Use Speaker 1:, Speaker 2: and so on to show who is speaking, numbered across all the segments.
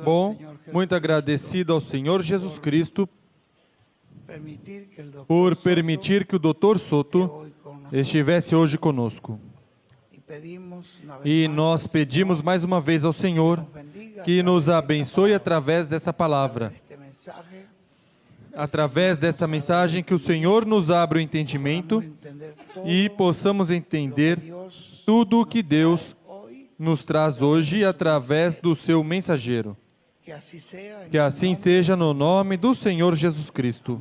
Speaker 1: Bom, muito agradecido ao Senhor Jesus Cristo por permitir que o Dr. Soto estivesse hoje conosco. E nós pedimos mais uma vez ao Senhor que nos abençoe através dessa palavra, através dessa mensagem, que o Senhor nos abra o entendimento e possamos entender tudo o que Deus nos traz hoje através do seu mensageiro. Que assim seja no nome do Senhor Jesus Cristo.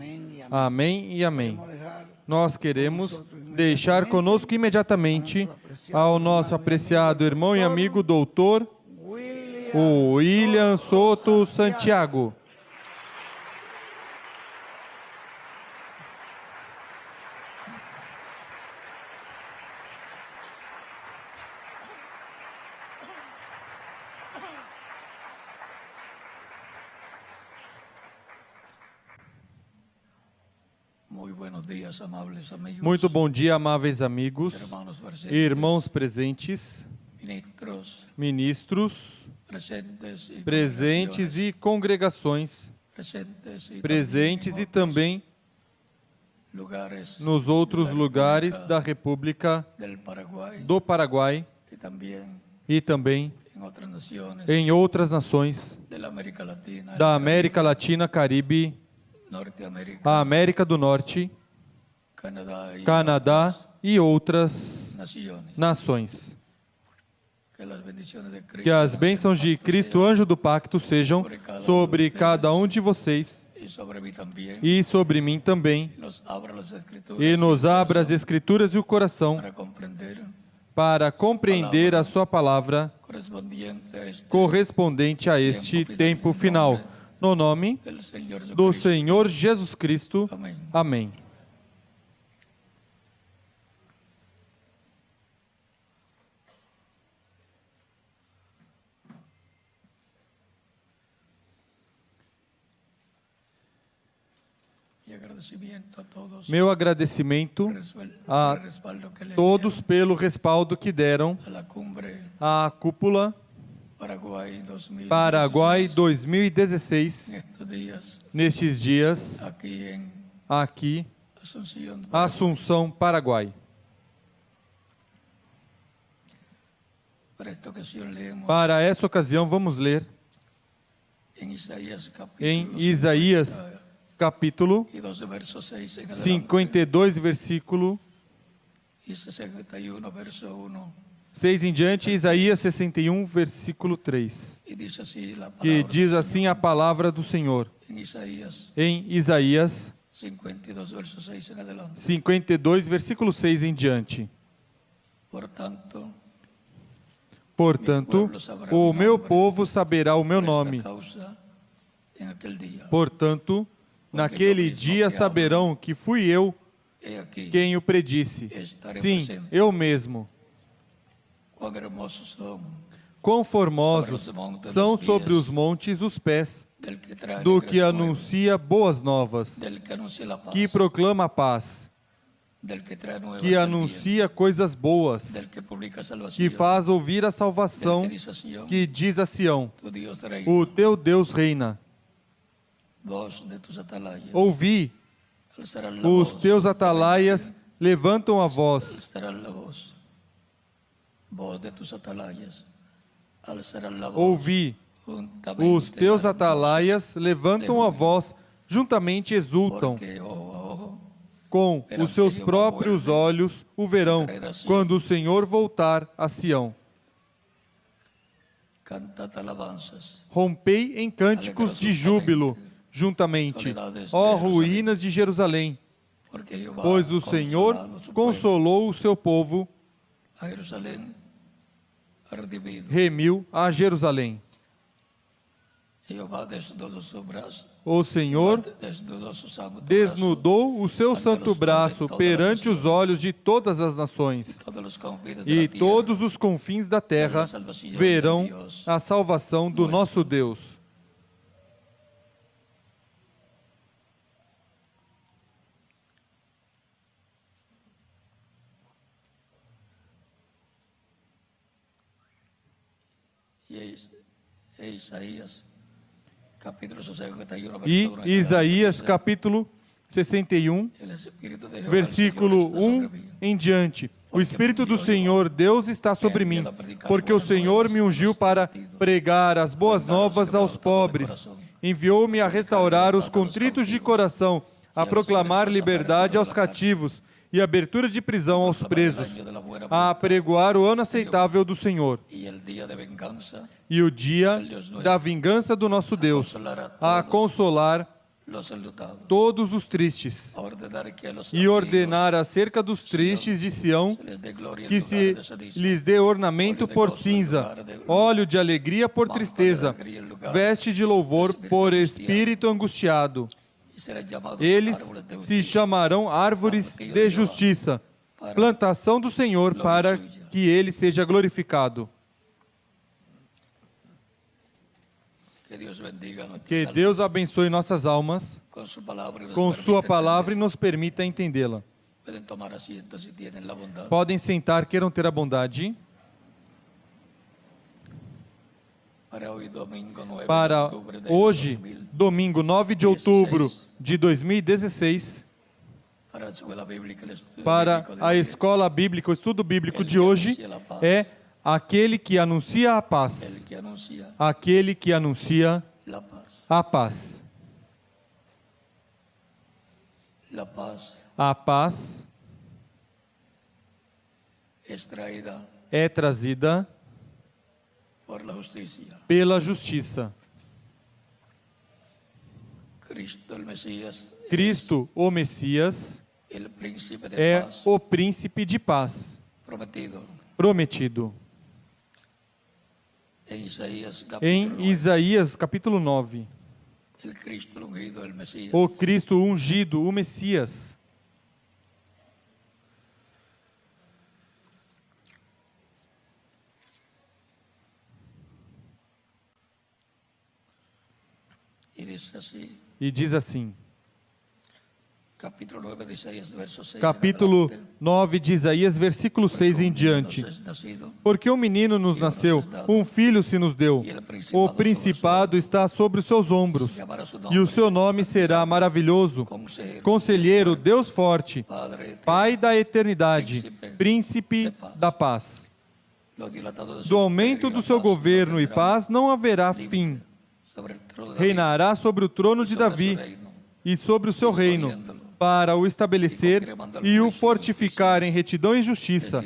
Speaker 1: Amém e amém. Nós queremos deixar conosco imediatamente ao nosso apreciado irmão e amigo doutor William Soto Santiago. Muito bom dia, amáveis amigos, irmãos presentes, ministros, presentes e congregações, presentes e também nos outros lugares da República do Paraguai e também em outras nações da América Latina, Caribe, a América do Norte, Canadá e outras nações. Que as bênçãos de Cristo, anjo do pacto, sejam sobre cada um de vocês e sobre mim também, e nos abra as Escrituras e o coração para compreender a sua palavra correspondente a este tempo final. No nome do Senhor Jesus Cristo. Amém. Meu agradecimento a todos pelo respaldo que deram à cúpula Paraguai 2016, nestes dias, aqui, Assunção, Paraguai. Para essa ocasião, vamos ler em Isaías, capítulo 52, versículo 6 em diante, Isaías 61, versículo 3, que diz assim a palavra do Senhor, em Isaías 52, versículo 6 em diante. Portanto, o meu povo saberá o meu nome. Portanto, naquele dia saberão que fui eu quem o predisse. Sim, eu mesmo. Quão formosos são sobre os montes os pés do que anuncia boas novas, que proclama a paz, que anuncia coisas boas, que faz ouvir a salvação, que diz a Sião: o teu Deus reina. Ouvi, os teus atalaias levantam a voz. Ouvi, os teus atalaias levantam a voz, juntamente exultam. Com os seus próprios olhos o verão, quando o Senhor voltar a Sião. Rompei em cânticos de júbilo, juntamente, ó ruínas de Jerusalém, pois o Senhor consolou o seu povo, remiu a Jerusalém. O Senhor desnudou o seu santo braço perante os olhos de todas as nações, e todos os confins da terra verão a salvação do nosso Deus. E Isaías, capítulo 61, versículo 1 em diante. O Espírito do Senhor Deus está sobre mim, porque o Senhor me ungiu para pregar as boas novas aos pobres. Enviou-me a restaurar os contritos de coração, a proclamar liberdade aos cativos e abertura de prisão aos presos, a apregoar o ano aceitável do Senhor e o dia da vingança do nosso Deus, a consolar todos os tristes e ordenar acerca dos tristes de Sião que se lhes dê ornamento por cinza, óleo de alegria por tristeza, veste de louvor por espírito angustiado. Eles se chamarão árvores de justiça, plantação do Senhor, para que Ele seja glorificado. Que Deus abençoe nossas almas com Sua palavra e nos permita entendê-la. Podem sentar, queiram ter a bondade. Para hoje, domingo 9 de outubro de 2016, para a escola bíblica, o estudo bíblico de hoje é aquele que anuncia a paz. Aquele que anuncia a paz. A paz é trazida pela justiça. Cristo, o Messias, é o príncipe de paz prometido. Em Isaías, capítulo 9, o Cristo ungido, o Messias. E diz assim, capítulo 9 de Isaías, versículo 6 em diante. Porque um menino nos nasceu, um filho se nos deu. O principado está sobre os seus ombros, e o seu nome será maravilhoso, Conselheiro, Deus forte, Pai da eternidade, Príncipe da paz. Do aumento do seu governo e paz não haverá fim. Reinará sobre o trono de Davi e sobre o seu reino, para o estabelecer e o fortificar em retidão e justiça,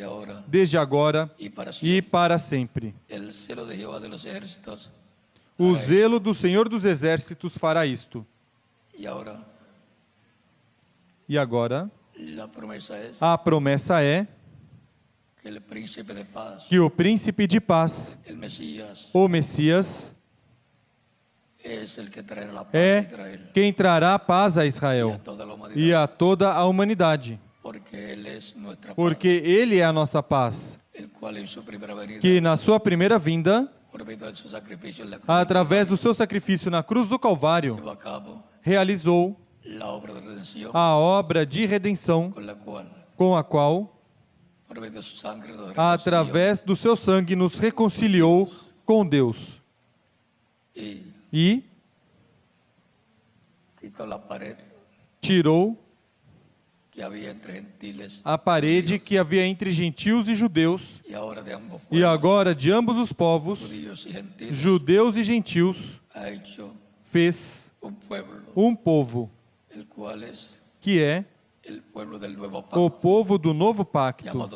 Speaker 1: desde agora e para sempre. O zelo do Senhor dos Exércitos fará isto. E agora, a promessa é que o príncipe de paz, o Messias, é quem trará paz a Israel e a toda a humanidade, porque Ele é a nossa paz, que na sua primeira vinda, através do seu sacrifício na cruz do Calvário, realizou a obra de redenção, com a qual, através do seu sangue, nos reconciliou com Deus. E tirou a parede que havia entre gentios e judeus, e agora de ambos os povos, judeus e gentios, fez um povo, que é o povo do novo pacto,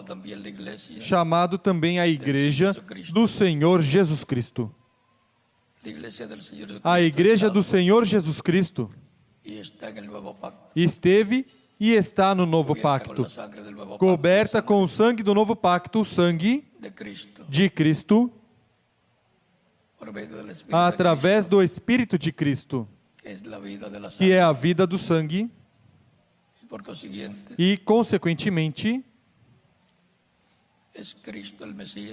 Speaker 1: chamado também a Igreja do Senhor Jesus Cristo. A Igreja do Senhor Jesus Cristo esteve e está no novo pacto, coberta com o sangue do novo pacto, o sangue de Cristo, através do Espírito de Cristo, que é a vida do sangue, e, consequentemente,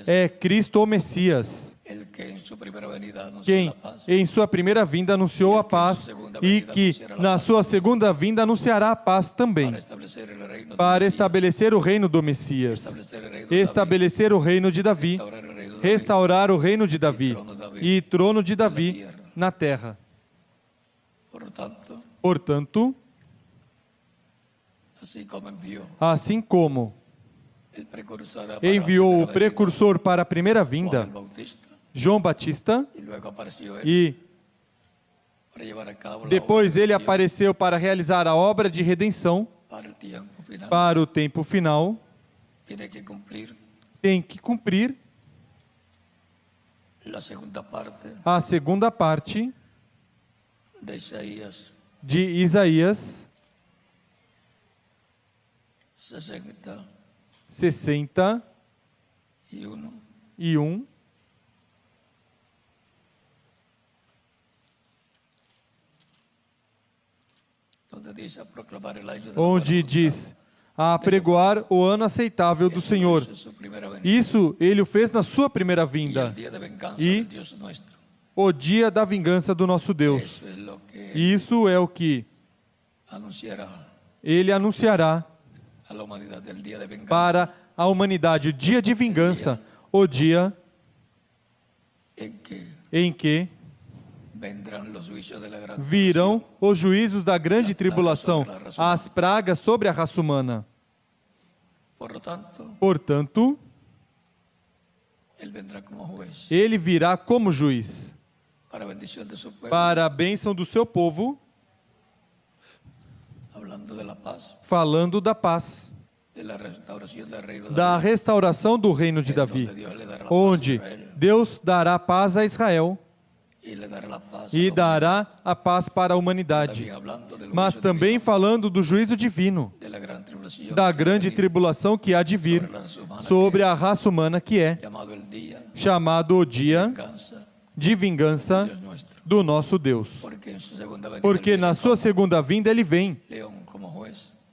Speaker 1: é Cristo o Messias, quem em sua primeira vinda anunciou a paz e que na sua segunda vinda anunciará a paz também, para estabelecer o reino do Messias, estabelecer o reino de Davi, restaurar o reino de Davi e trono de Davi na terra. Portanto, assim como enviou o precursor para a primeira vinda, João Batista, e depois ele apareceu para realizar a obra de redenção para o tempo final, tem que cumprir a segunda parte de Isaías 61, onde diz: a apregoar o ano aceitável do Senhor. Isso ele o fez na sua primeira vinda, e o dia da vingança do nosso Deus. Isso é o que ele anunciará para a humanidade, o dia de vingança, o dia em que virão os juízos da grande tribulação, as pragas sobre a raça humana. Portanto, ele virá como juiz, para a bênção do seu povo, falando da paz, da restauração do reino de Davi, onde Deus dará paz a Israel e dará a paz para a humanidade, mas também falando do juízo divino, da grande tribulação que há de vir sobre a raça humana, que é chamado o dia de vingança do nosso Deus. Porque na sua segunda vinda ele vem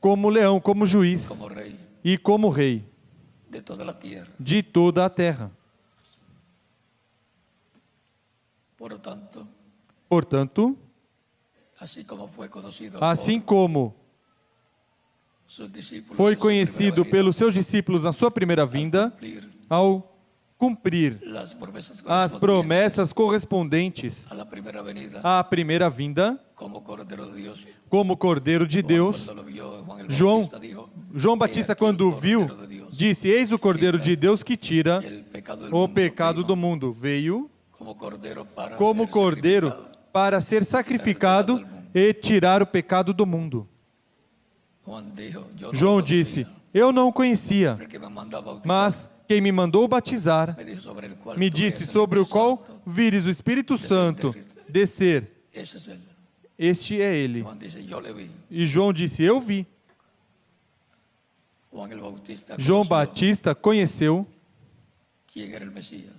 Speaker 1: como leão, como juiz e como rei de toda a terra. Portanto, assim como foi conhecido pelos seus discípulos na sua primeira vinda, ao cumprir as promessas correspondentes à primeira vinda, como Cordeiro de Deus, João Batista, quando viu, disse: eis o Cordeiro de Deus que tira o pecado do mundo. Veio como cordeiro para ser sacrificado e tirar o pecado do mundo. João disse: eu não o conhecia, mas quem me mandou batizar me disse: sobre o qual vires o Espírito Santo descer, este é ele. E João disse: eu vi. João Batista conheceu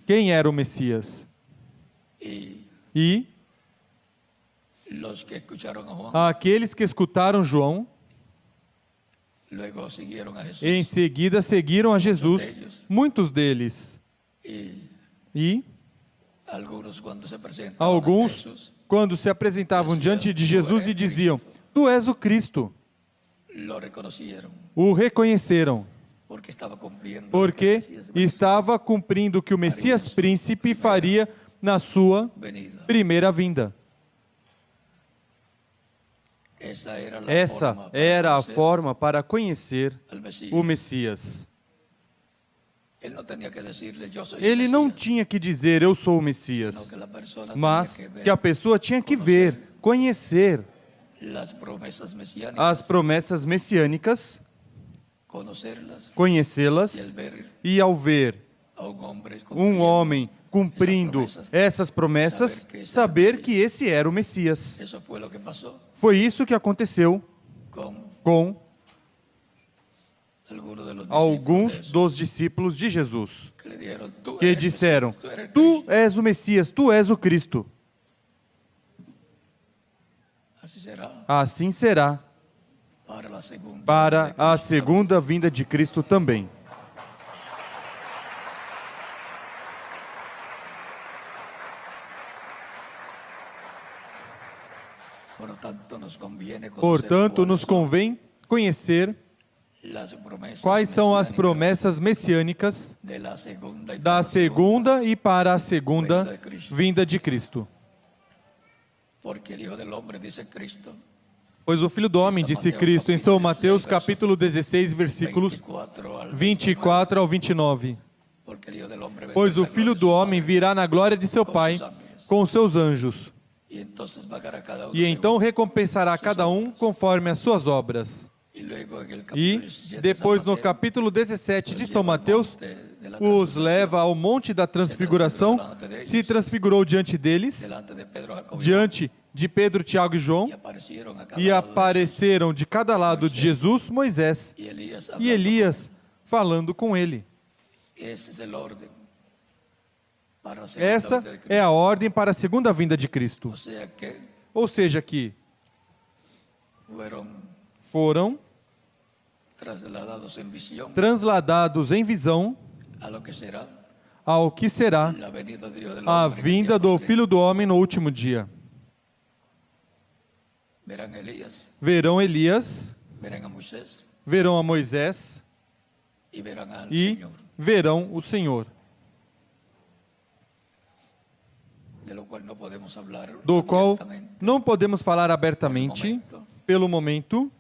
Speaker 1: quem era o Messias. E aqueles que escutaram João, em seguida seguiram a Jesus, muitos deles. E alguns, quando se apresentavam diante de Jesus e diziam: tu és o Cristo, o reconheceram, porque estava cumprindo o que o Messias príncipe faria na sua primeira vinda. Essa era a forma para conhecer o Messias. Ele não tinha que dizer: eu sou o Messias, mas que a pessoa tinha que ver, conhecer as promessas messiânicas, conhecê-las, e ao ver um homem cumprindo essas promessas, saber que esse era o Messias. Foi isso que aconteceu com alguns dos discípulos de Jesus, que disseram: tu és o Messias, tu és o Cristo. Assim será para a segunda vinda de Cristo também. Portanto, nos convém conhecer Quais são as promessas messiânicas da segunda e para a segunda vinda de Cristo? Pois o Filho do Homem, disse Cristo em São Mateus, capítulo 16, versículos 24 ao 29. Pois o Filho do Homem virá na glória de seu Pai com os seus anjos, e então recompensará cada um conforme as suas obras. E depois, no capítulo 17 de São Mateus, os leva ao Monte da Transfiguração, se transfigurou diante deles, diante de Pedro, Tiago e João, e apareceram de cada lado de Jesus, Moisés e Elias falando com ele. Essa é a ordem para a segunda vinda de Cristo. Ou seja, que foram transladados em visão ao que será a vinda do Filho do Homem no último dia. Verão Elias, verão a Moisés e verão o Senhor, do qual não podemos falar abertamente pelo momento,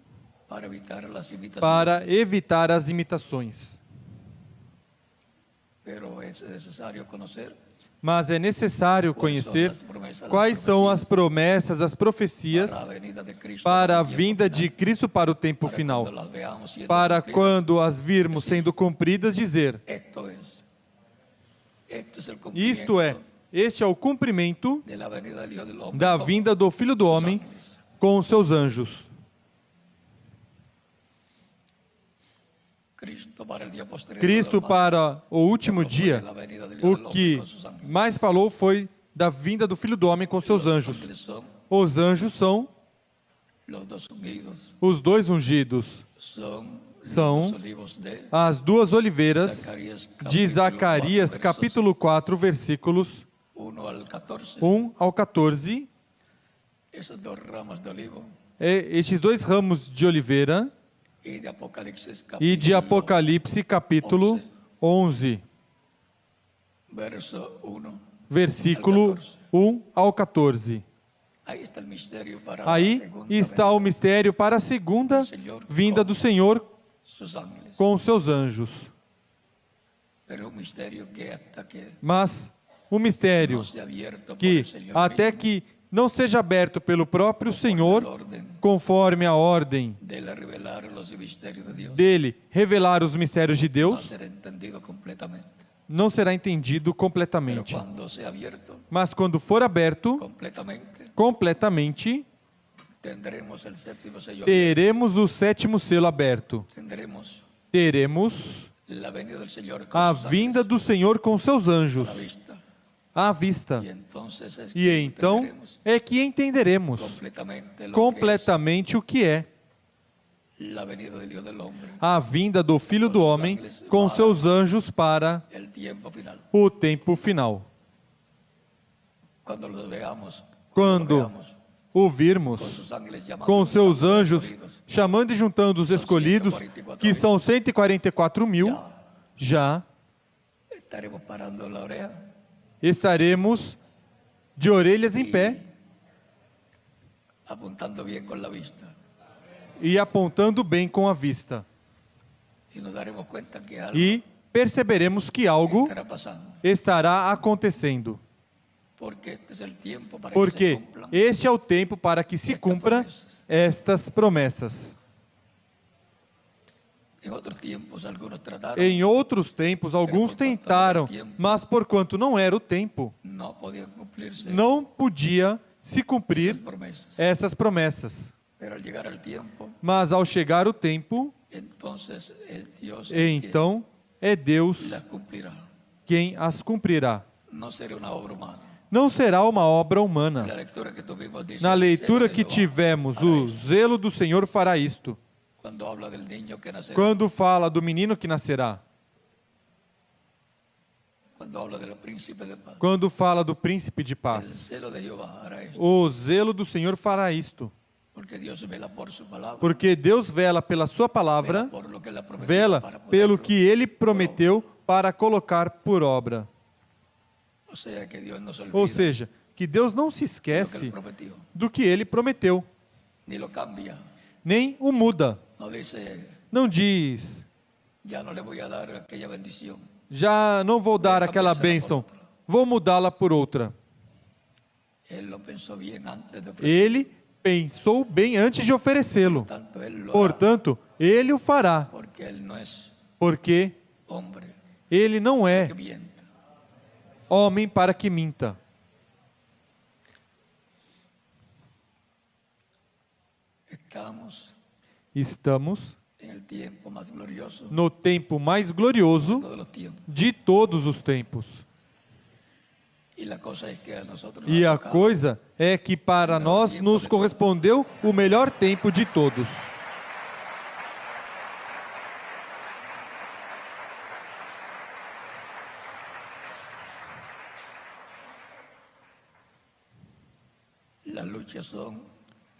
Speaker 1: para evitar as imitações. Mas é necessário conhecer quais são as promessas, as profecias para a vinda de Cristo para o tempo final, para quando as virmos sendo cumpridas, dizer: isto é, este é o cumprimento da vinda do Filho do Homem com os seus anjos. Cristo para o último dia, o que mais falou foi da vinda do Filho do Homem com seus anjos. Os anjos são os dois ungidos, são as duas oliveiras de Zacarias, capítulo 4, versículos 1 ao 14. Estes dois ramos de oliveira, e de Apocalipse, capítulo 11, versículo 1 ao 14. Aí está o mistério para a segunda vinda do Senhor com os seus anjos. Mas o mistério que, até que não seja aberto pelo próprio Senhor, conforme a ordem dele revelar os mistérios de Deus, não será entendido completamente. Mas quando for aberto completamente, teremos o sétimo selo aberto. Teremos a vinda do Senhor com seus anjos à vista. E então é que entenderemos completamente o que é a vinda do Filho do Homem com seus anjos para o tempo final. Quando o virmos com seus anjos chamando e juntando os escolhidos, que são 144.000, já estaremos de orelhas em pé e apontando bem com a vista. E perceberemos que algo estará acontecendo. Porque este é o tempo para que se cumpra estas promessas. Em outros tempos, alguns tentaram, mas porquanto não era o tempo, não podia se cumprir essas promessas. Mas ao chegar o tempo, então é Deus quem as cumprirá. Não será uma obra humana. Na leitura que tivemos, o zelo do Senhor fará isto. Quando fala do menino que nascerá. Quando fala do príncipe de paz. O zelo do Senhor fará isto. Porque Deus vela pela sua palavra, vela pelo que Ele prometeu para colocar por obra. Ou seja, que Deus não se esquece do que Ele prometeu, nem o muda. Não diz, já não vou dar aquela bênção, vou mudá-la por outra. Ele pensou bem antes de oferecê-lo. Portanto, Ele o fará, porque Ele não é homem para que minta. Estamos no tempo mais glorioso de todos os tempos. E a coisa é que para nós nos correspondeu o melhor tempo de todos.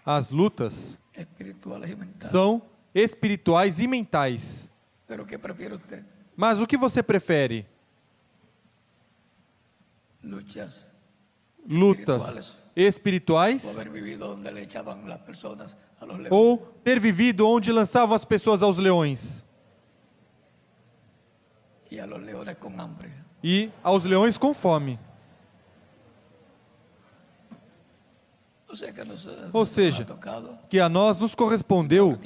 Speaker 1: As lutas são espirituais e mentais. Mas o que você prefere? Lutas espirituais ou ter vivido onde lançavam as pessoas aos leões? E aos leões com fome. Ou seja, que a nós nos correspondeu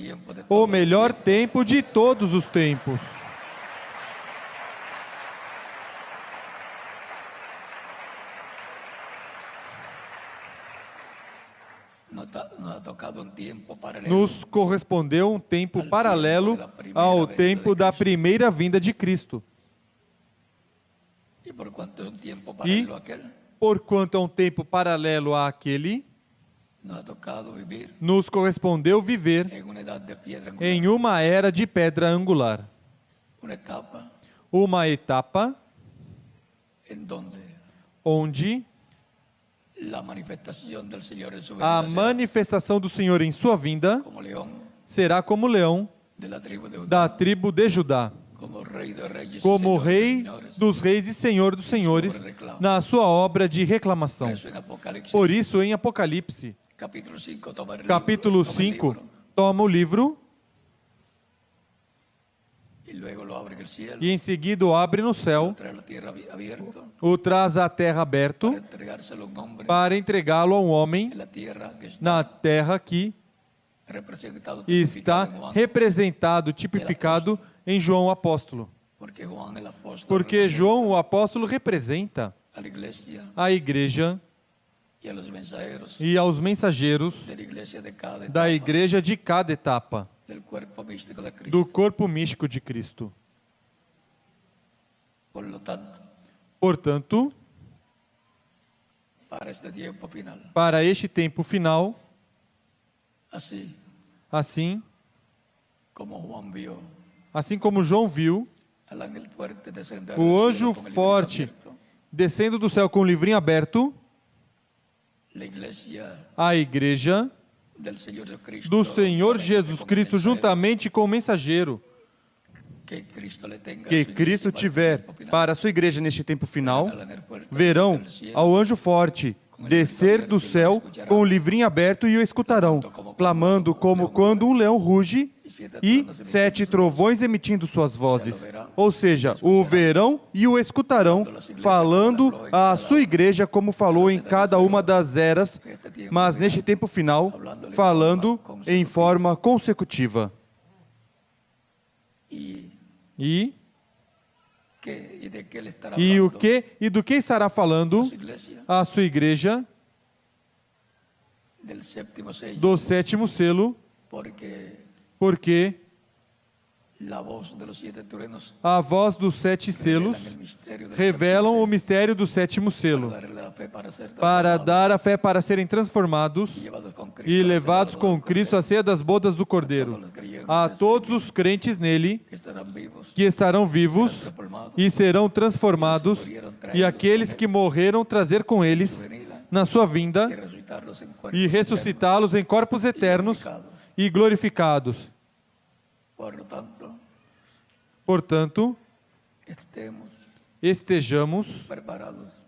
Speaker 1: o melhor tempo de todos os tempos. Nos correspondeu um tempo paralelo ao tempo da primeira vinda de Cristo. E, porquanto é um tempo paralelo àquele, nos correspondeu viver em uma era de pedra angular. Uma etapa onde a manifestação do Senhor em sua vinda será como leão da tribo de Judá, como rei dos reis e senhor dos senhores, na sua obra de reclamação. Por isso, em Apocalipse, capítulo 5, toma o livro e em seguida o abre no céu, o traz à terra aberto para entregá-lo a um homem na terra que está representado, tipificado em João o apóstolo. Porque João o apóstolo representa a igreja e aos mensageiros da igreja de cada etapa do corpo místico de Cristo. Portanto, para este tempo final, assim como João viu o anjo forte descendo do céu com o livrinho aberto, a igreja do Senhor Jesus Cristo, juntamente com o mensageiro que Cristo tiver para a sua igreja neste tempo final, verão ao anjo forte descer do céu com o livrinho aberto e o escutarão, clamando como quando um leão ruge e 7 trovões emitindo suas vozes. Ou seja, o verão e o escutarão, falando à sua igreja como falou em cada uma das eras, mas neste tempo final, falando em forma consecutiva. E do que estará falando a sua igreja? Do sétimo selo, porque a voz dos 7 selos revelam o mistério do sétimo selo, para dar a fé para serem transformados e levados com Cristo à ceia das bodas do Cordeiro. A todos os crentes nele, que estarão vivos e serão transformados, e aqueles que morreram trazer com eles na sua vinda e ressuscitá-los em corpos eternos e glorificados. Portanto, estejamos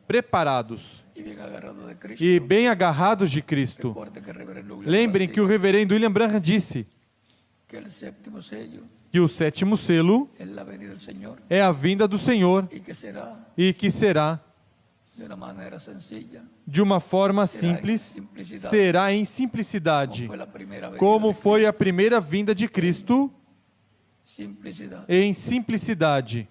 Speaker 1: preparados e bem agarrados de Cristo. Lembrem que o reverendo William Branham disse que o sétimo selo é a vinda do Senhor e que será de uma forma simples, será em simplicidade, como foi a primeira vinda de Cristo, em simplicidade.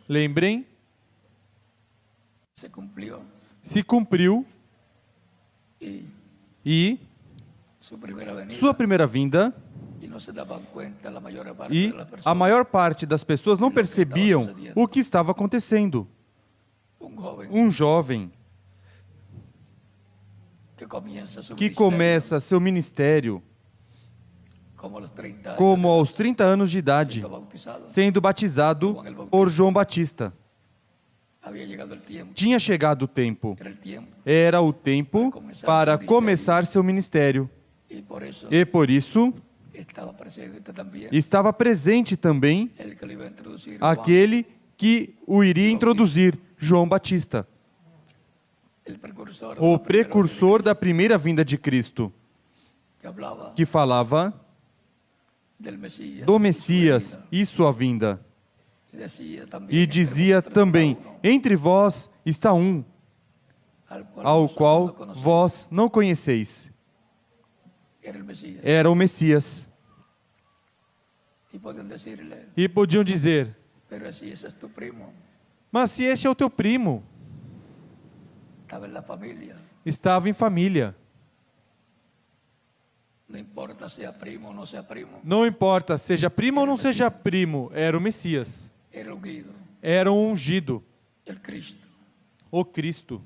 Speaker 1: Lembrem, se cumpriu e sua primeira vinda, e a maior parte das pessoas não percebiam o que estava acontecendo. Um jovem que começa seu ministério como aos 30 anos de idade, sendo batizado por João Batista. Tinha chegado o tempo. Era o tempo para começar seu ministério. E por isso, estava presente também aquele que o iria introduzir, João Batista, o precursor da primeira vinda de Cristo, que falava do Messias e sua vinda. E dizia também, entre vós está um, ao qual vós não conheceis. Era o Messias. E podiam dizer, mas se esse é o teu primo, estava em família.
Speaker 2: Não importa seja primo ou não seja primo.
Speaker 1: Não importa, seja primo ou não seja primo, era o Messias. Era o ungido. O Cristo.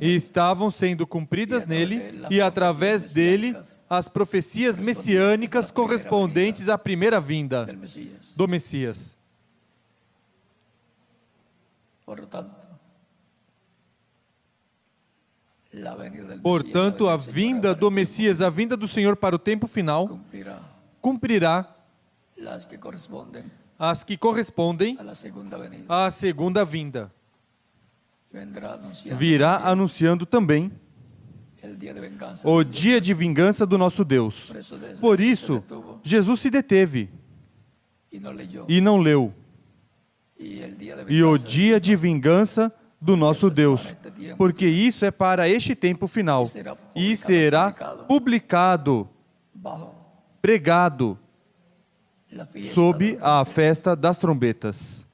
Speaker 1: E estavam sendo cumpridas nele, e através dele, as profecias messiânicas correspondentes à primeira vinda do Messias. Portanto, a vinda do Messias, a vinda do Senhor para o tempo final, cumprirá as que correspondem à segunda vinda. Virá anunciando também o dia de vingança do nosso Deus. Por isso, Jesus se deteve e não leu. E o dia de vingança do nosso Deus, porque isso é para este tempo final, e será publicado, pregado, sob a festa das trombetas.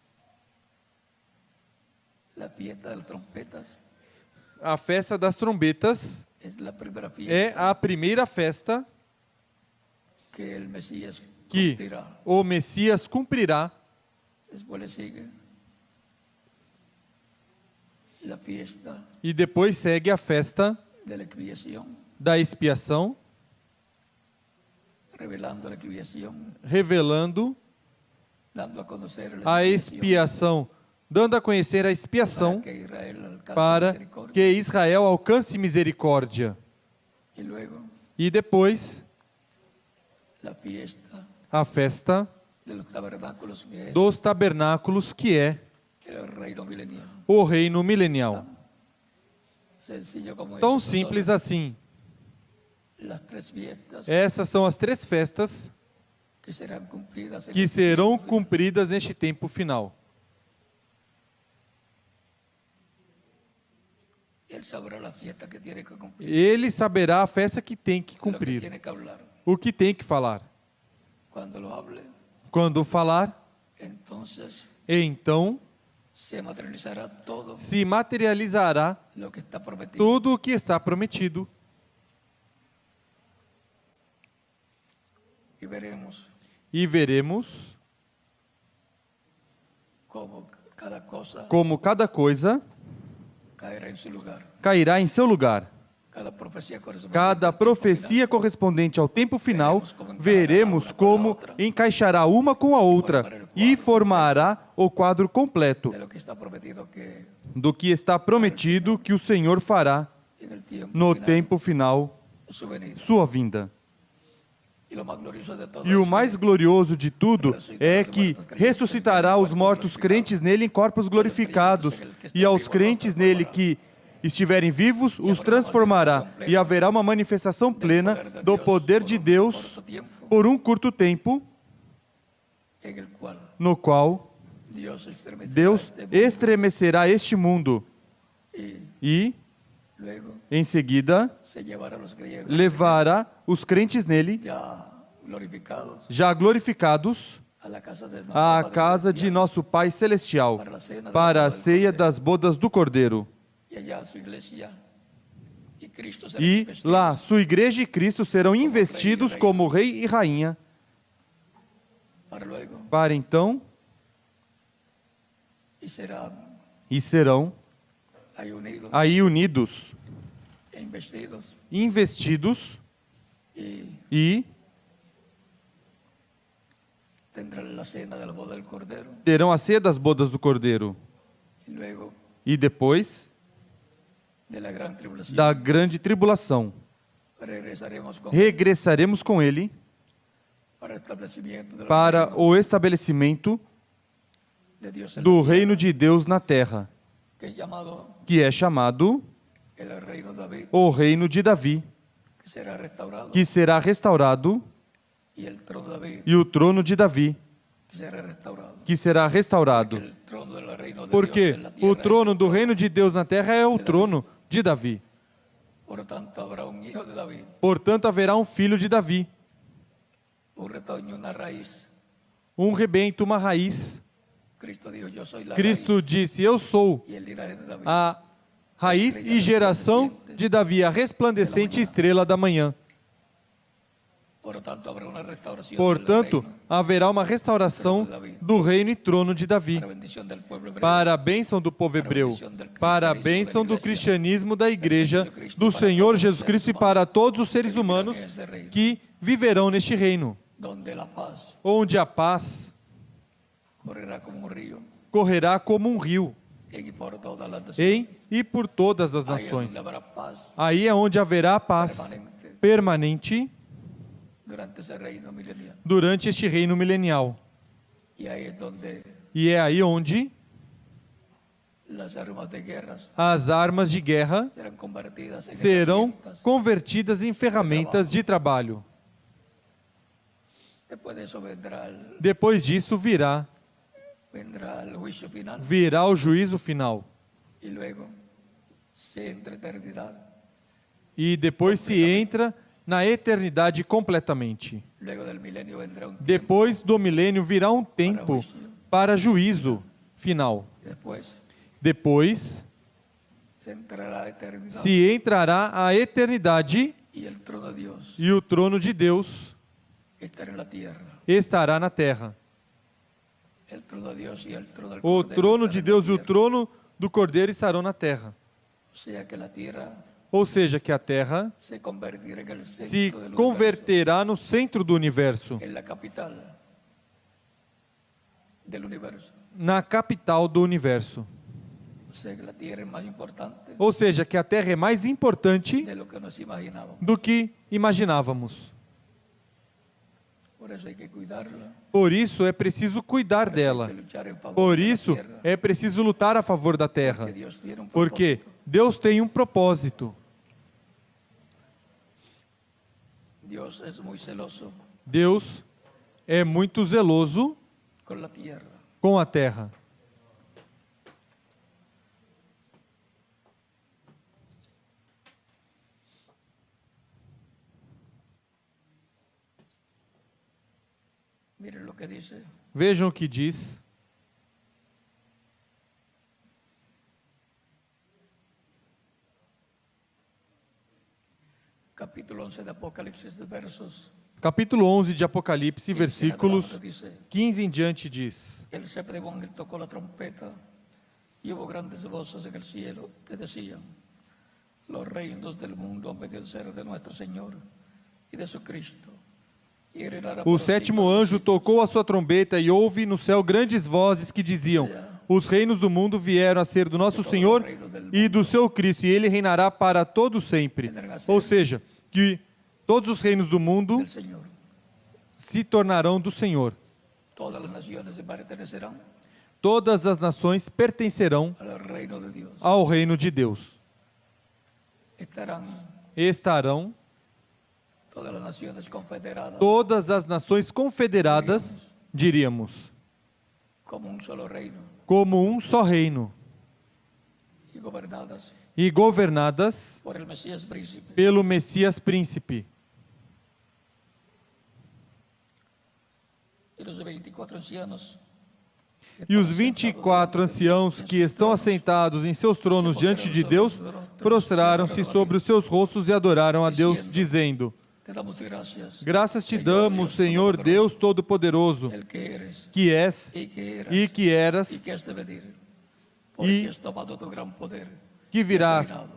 Speaker 1: A festa das trombetas é a primeira festa que o Messias cumprirá. E depois segue a festa da expiação, revelando a expiação, dando a conhecer a expiação para que Israel alcance misericórdia. E depois, a festa dos tabernáculos, que é o reino milenial. Tão simples assim. Essas são as três festas que serão cumpridas neste tempo final. Ele saberá a festa que tem que cumprir, o que tem que falar. Quando falar, então se materializará tudo o que está prometido. E veremos como cada coisa cairá em seu lugar. Cada profecia correspondente ao tempo final, veremos como encaixará uma com a outra e formará o quadro completo
Speaker 2: de lo que está prometido que
Speaker 1: do que está prometido que o Senhor fará
Speaker 2: en el tiempo
Speaker 1: no
Speaker 2: final
Speaker 1: tempo final,
Speaker 2: su venida.
Speaker 1: sua vinda.
Speaker 2: Y lo más glorioso de todo
Speaker 1: E o
Speaker 2: es
Speaker 1: mais
Speaker 2: que
Speaker 1: glorioso de tudo é que ressuscitará os mortos crentes nele em corpos glorificados, e aos crentes nele que estiverem vivos, os transformará, e haverá uma manifestação plena do poder de Deus por um curto tempo,
Speaker 2: en el cual
Speaker 1: no qual
Speaker 2: Dios estremecerá
Speaker 1: Deus
Speaker 2: este mundo
Speaker 1: estremecerá este mundo
Speaker 2: y
Speaker 1: e,
Speaker 2: luego
Speaker 1: em seguida,
Speaker 2: se llevará a los griegos
Speaker 1: levará os crentes nele,
Speaker 2: ya glorificados
Speaker 1: já glorificados,
Speaker 2: a la casa de nuestro
Speaker 1: à
Speaker 2: Padre
Speaker 1: casa de
Speaker 2: celestial,
Speaker 1: nosso Pai Celestial,
Speaker 2: para la cena
Speaker 1: para a
Speaker 2: del
Speaker 1: ceia
Speaker 2: Cordero.
Speaker 1: das bodas do Cordeiro.
Speaker 2: Y allá su iglesia y Cristo será
Speaker 1: E
Speaker 2: investido
Speaker 1: lá, sua igreja e Cristo serão investidos como rei e rainha,
Speaker 2: para luego
Speaker 1: para então,
Speaker 2: y serán
Speaker 1: e serão
Speaker 2: ahí unidos
Speaker 1: aí unidos,
Speaker 2: e investidos
Speaker 1: investidos,
Speaker 2: y
Speaker 1: e
Speaker 2: tendrán la cena de la boda del Cordero
Speaker 1: terão a ceia das bodas do Cordeiro.
Speaker 2: y luego
Speaker 1: E depois
Speaker 2: de la gran tribulación
Speaker 1: da grande tribulação,
Speaker 2: regresaremos con
Speaker 1: regressaremos com ele
Speaker 2: para el establecimiento del
Speaker 1: para
Speaker 2: reino
Speaker 1: o estabelecimento
Speaker 2: de Dios en
Speaker 1: do
Speaker 2: la tierra,
Speaker 1: reino de Deus na terra,
Speaker 2: que es llamado
Speaker 1: que é chamado
Speaker 2: el reino de David,
Speaker 1: o reino de Davi,
Speaker 2: que será restaurado,
Speaker 1: que será restaurado,
Speaker 2: y el trono de David,
Speaker 1: e o trono de Davi,
Speaker 2: que será restaurado.
Speaker 1: que será restaurado.
Speaker 2: El trono del reino de Dios
Speaker 1: Porque
Speaker 2: en la tierra
Speaker 1: o trono
Speaker 2: es-
Speaker 1: do reino de Deus na terra é o trono de Davi.
Speaker 2: Por tanto, habrá un hijo de David,
Speaker 1: Portanto, haverá um filho de Davi,
Speaker 2: un retoño, una raíz.
Speaker 1: um rebento, uma raiz.
Speaker 2: Cristo dijo, yo soy la
Speaker 1: Cristo disse: Eu sou
Speaker 2: raíz y el linaje de David.
Speaker 1: a raiz e geração de Davi, a resplandecente estrela da manhã.
Speaker 2: Por tanto, habrá una restauración
Speaker 1: Portanto,
Speaker 2: del reino
Speaker 1: haverá uma restauração do reino e trono de Davi,
Speaker 2: para bendición del pueblo hebreo,
Speaker 1: para a bênção do povo hebreu, para a bênção do cristianismo da igreja do Senhor Jesus Cristo e para todos os seres humanos que viverão neste reino,
Speaker 2: donde la paz
Speaker 1: onde a paz
Speaker 2: correrá como un río
Speaker 1: correrá como um rio
Speaker 2: en y por todas las naciones.
Speaker 1: em e por todas as
Speaker 2: Ahí es
Speaker 1: nações.
Speaker 2: donde habrá paz
Speaker 1: Aí é onde haverá paz permanente
Speaker 2: durante ese reino milenial.
Speaker 1: durante este reino milenial.
Speaker 2: Y ahí es donde
Speaker 1: E é aí onde
Speaker 2: las armas de guerras
Speaker 1: as armas de guerra
Speaker 2: serán convertidas en
Speaker 1: serão
Speaker 2: herramientas.
Speaker 1: convertidas em ferramentas de trabalho.
Speaker 2: Después de eso
Speaker 1: Depois disso
Speaker 2: vendrá el juicio final
Speaker 1: virá o juízo final.
Speaker 2: y luego se entra eternidad.
Speaker 1: E depois se entra na eternidade completamente.
Speaker 2: Luego del milenio vendrá un tiempo
Speaker 1: Depois do milênio virá um tempo para juízo final.
Speaker 2: y después
Speaker 1: Depois
Speaker 2: se entrará a eternidad
Speaker 1: se entrará a eternidade
Speaker 2: y el trono de Dios
Speaker 1: e o trono de Deus
Speaker 2: estará en la tierra.
Speaker 1: estará na terra.
Speaker 2: El trono de Dios y el trono del
Speaker 1: O
Speaker 2: Cordero
Speaker 1: trono de
Speaker 2: estarán en la
Speaker 1: Deus e o
Speaker 2: tierra.
Speaker 1: trono do Cordeiro estarão na terra.
Speaker 2: O sea que la tierra
Speaker 1: Ou seja, que a terra
Speaker 2: se convertirá en el centro
Speaker 1: se
Speaker 2: del universo,
Speaker 1: converterá no centro do universo,
Speaker 2: en la capital del universo.
Speaker 1: na capital do universo.
Speaker 2: O sea que la tierra es más importante
Speaker 1: Ou seja, que a terra é mais importante
Speaker 2: de lo que nos imaginábamos.
Speaker 1: do que imaginávamos.
Speaker 2: Por eso hay que cuidarla.
Speaker 1: Por isso é preciso cuidar
Speaker 2: Por eso hay
Speaker 1: dela.
Speaker 2: que luchar en favor
Speaker 1: Por
Speaker 2: de la
Speaker 1: isso
Speaker 2: tierra,
Speaker 1: é preciso lutar a favor da terra.
Speaker 2: que Dios tiene un
Speaker 1: Porque
Speaker 2: propósito.
Speaker 1: Deus tem um propósito.
Speaker 2: Dios es muy celoso
Speaker 1: Deus é muito zeloso
Speaker 2: con la tierra.
Speaker 1: com a terra.
Speaker 2: Miren lo que dice
Speaker 1: Vejam o que diz
Speaker 2: capítulo 11 de Apocalipsis, de versos
Speaker 1: capítulo 11 de Apocalipse,
Speaker 2: 15 en
Speaker 1: versículos
Speaker 2: adelante, dice:
Speaker 1: 15 em diante diz:
Speaker 2: el séptimo ángel tocó la trompeta y hubo grandes voces en el cielo que decían: Los reinos del mundo han pedido ser de nuestro Señor y de su Cristo. Y heredará por
Speaker 1: O
Speaker 2: los
Speaker 1: sétimo
Speaker 2: siglos de los
Speaker 1: anjo
Speaker 2: siglos.
Speaker 1: tocou a sua trombeta e houve no céu grandes vozes que diziam: os reinos do mundo vieram a ser do nosso Senhor e do seu Cristo, e ele reinará para todo sempre. Ou seja, que todos os reinos do mundo
Speaker 2: Del Señor.
Speaker 1: se tornarão do Senhor.
Speaker 2: Todas las naciones se pertenecerán
Speaker 1: Todas as nações pertencerão
Speaker 2: al reino de Dios.
Speaker 1: ao reino de Deus.
Speaker 2: Estarán
Speaker 1: Estarão
Speaker 2: todas las naciones confederadas
Speaker 1: todas as nações confederadas, diríamos,
Speaker 2: como un solo reino
Speaker 1: como um só reino,
Speaker 2: y gobernadas
Speaker 1: e governadas
Speaker 2: por el Mesías príncipe.
Speaker 1: pelo Messias príncipe.
Speaker 2: Y los 24 ancianos
Speaker 1: E os 24 anciãos que estão assentados em seus tronos diante de Deus, prostraram-se sobre os seus rostos e adoraram a Deus, dizendo:
Speaker 2: te damos gracias,
Speaker 1: graças te damos, Senhor Deus Todo-Poderoso,
Speaker 2: el que eres
Speaker 1: que és
Speaker 2: y que eras
Speaker 1: e que eras,
Speaker 2: y que has de venir, porque has tomado tu gran poder
Speaker 1: que virás,
Speaker 2: reinado,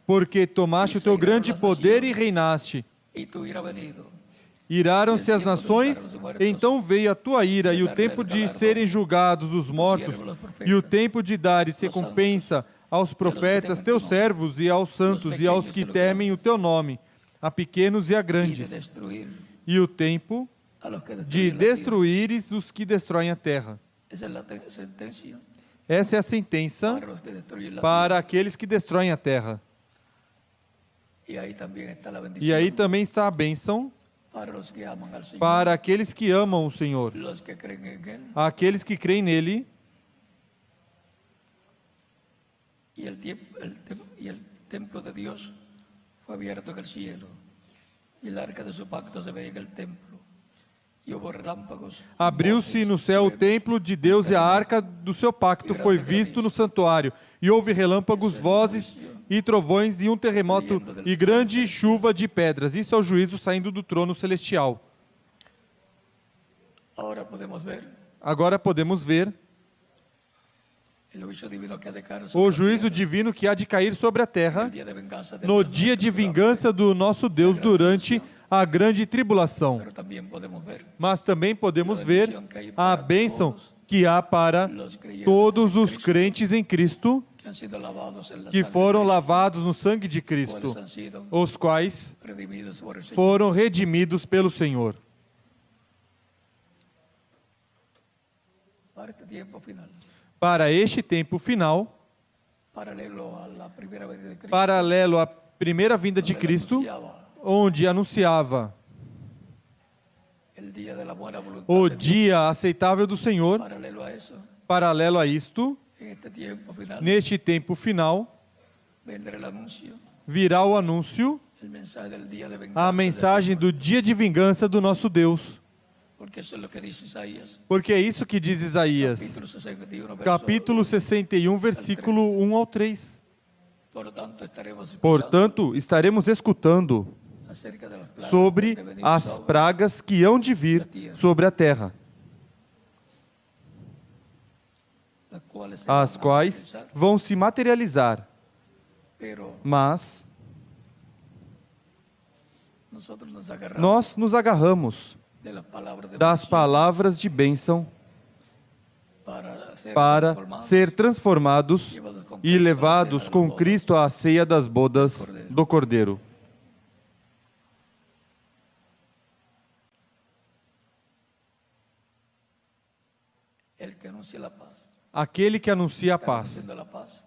Speaker 1: porque tomaste o teu grande poder e reinaste.
Speaker 2: y tu ira venido.
Speaker 1: Iraram-se as nações, então veio a tua ira e o tempo de serem julgados os mortos e o tempo de dares recompensa aos profetas, teus servos, e aos santos e aos que temem o teu nome, a pequenos e a
Speaker 2: Y de
Speaker 1: grandes,
Speaker 2: destruir
Speaker 1: e o tempo
Speaker 2: a los que
Speaker 1: de
Speaker 2: destruyen la tierra.
Speaker 1: destruíres os que destroem a terra.
Speaker 2: Esa es la sentencia
Speaker 1: Essa é a sentença
Speaker 2: para los que destruyen la
Speaker 1: para aqueles que destroem a terra.
Speaker 2: tierra. Y ahí también está la bendición
Speaker 1: E aí também está a bênção
Speaker 2: para los que aman al Señor,
Speaker 1: para aqueles que amam o Senhor,
Speaker 2: los que creen en Él.
Speaker 1: aqueles que creem nele.
Speaker 2: Y el templo de Dios fue abierto en el cielo, y el arca de su pacto se veía en el templo, y hubo relámpagos.
Speaker 1: Abriu-se no céu o templo de Deus e a arca do seu pacto foi visto no santuário. E houve relâmpagos, vozes e trovões e um terremoto e grande chuva de pedras. Isso é o juízo saindo do trono celestial.
Speaker 2: Ahora podemos ver
Speaker 1: Agora podemos ver
Speaker 2: el juicio divino que ha de caer
Speaker 1: o
Speaker 2: sobre
Speaker 1: juízo divino que há de cair sobre a terra
Speaker 2: el día de venganza del
Speaker 1: no
Speaker 2: Señor,
Speaker 1: dia de vingança do nosso Deus durante a grande tribulação.
Speaker 2: Pero también podemos ver
Speaker 1: Mas também podemos ver a bênção que há para
Speaker 2: los creyentes
Speaker 1: todos os crentes em Cristo,
Speaker 2: que han sido lavados en la
Speaker 1: que
Speaker 2: sangre
Speaker 1: foram
Speaker 2: de
Speaker 1: lavados no sangue de
Speaker 2: Cristo,
Speaker 1: Cristo,
Speaker 2: cuales han sido
Speaker 1: os quais
Speaker 2: redimidos por el Señor.
Speaker 1: foram redimidos pelo Senhor.
Speaker 2: Para este tiempo final,
Speaker 1: Para este tempo final,
Speaker 2: paralelo a la primera venida de Cristo,
Speaker 1: paralelo à primeira vinda de
Speaker 2: donde él
Speaker 1: Cristo,
Speaker 2: anunciaba
Speaker 1: onde anunciava
Speaker 2: el día de la buena voluntad
Speaker 1: o
Speaker 2: de Dios.
Speaker 1: dia aceitável do Senhor,
Speaker 2: Paralelo a eso,
Speaker 1: paralelo a isto,
Speaker 2: en este tiempo final,
Speaker 1: neste tempo final,
Speaker 2: vendrá el anuncio,
Speaker 1: virá o anúncio,
Speaker 2: el mensaje del día de venganza.
Speaker 1: a mensagem do dia de vingança do nosso Deus.
Speaker 2: Porque eso es lo que dice Isaías,
Speaker 1: Porque é isso que diz Isaías,
Speaker 2: capítulo 61, verso
Speaker 1: capítulo 61, versículo 1 ao 3.
Speaker 2: Por tanto, estaremos escuchando
Speaker 1: Portanto, estaremos escutando
Speaker 2: acerca de las plagas
Speaker 1: sobre
Speaker 2: que venir
Speaker 1: as
Speaker 2: sobre
Speaker 1: pragas que hão de vir sobre a terra,
Speaker 2: las cuales se
Speaker 1: as
Speaker 2: van a
Speaker 1: quais
Speaker 2: realizar.
Speaker 1: vão se materializar.
Speaker 2: Pero
Speaker 1: Mas
Speaker 2: nosotros nos agarramos
Speaker 1: nós nos agarramos
Speaker 2: de las palabras de
Speaker 1: das
Speaker 2: bendición
Speaker 1: palavras de bênção para ser transformados e levados com Cristo à ceia das bodas do Cordeiro.
Speaker 2: el que anuncia la paz.
Speaker 1: Aquele que anuncia a
Speaker 2: Está
Speaker 1: paz
Speaker 2: anunciando la paz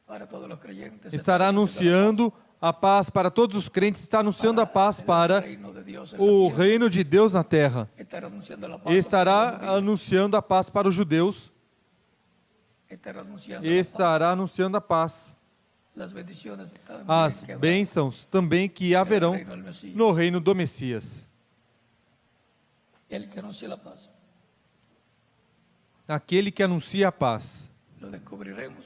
Speaker 2: para todos los creyentes.
Speaker 1: estará anunciando a paz para todos os crentes, está anunciando a paz para o reino de Deus na terra.
Speaker 2: Estará anunciando la paz.
Speaker 1: Estará anunciando a paz para os judeus,
Speaker 2: Estará anunciando
Speaker 1: estará anunciando a paz.
Speaker 2: las bendiciones también
Speaker 1: As
Speaker 2: que habrá
Speaker 1: bênçãos também que haverão
Speaker 2: reino del Mesías.
Speaker 1: no reino do Messias.
Speaker 2: El que anuncia la paz,
Speaker 1: Aquele que anuncia a paz,
Speaker 2: lo descubriremos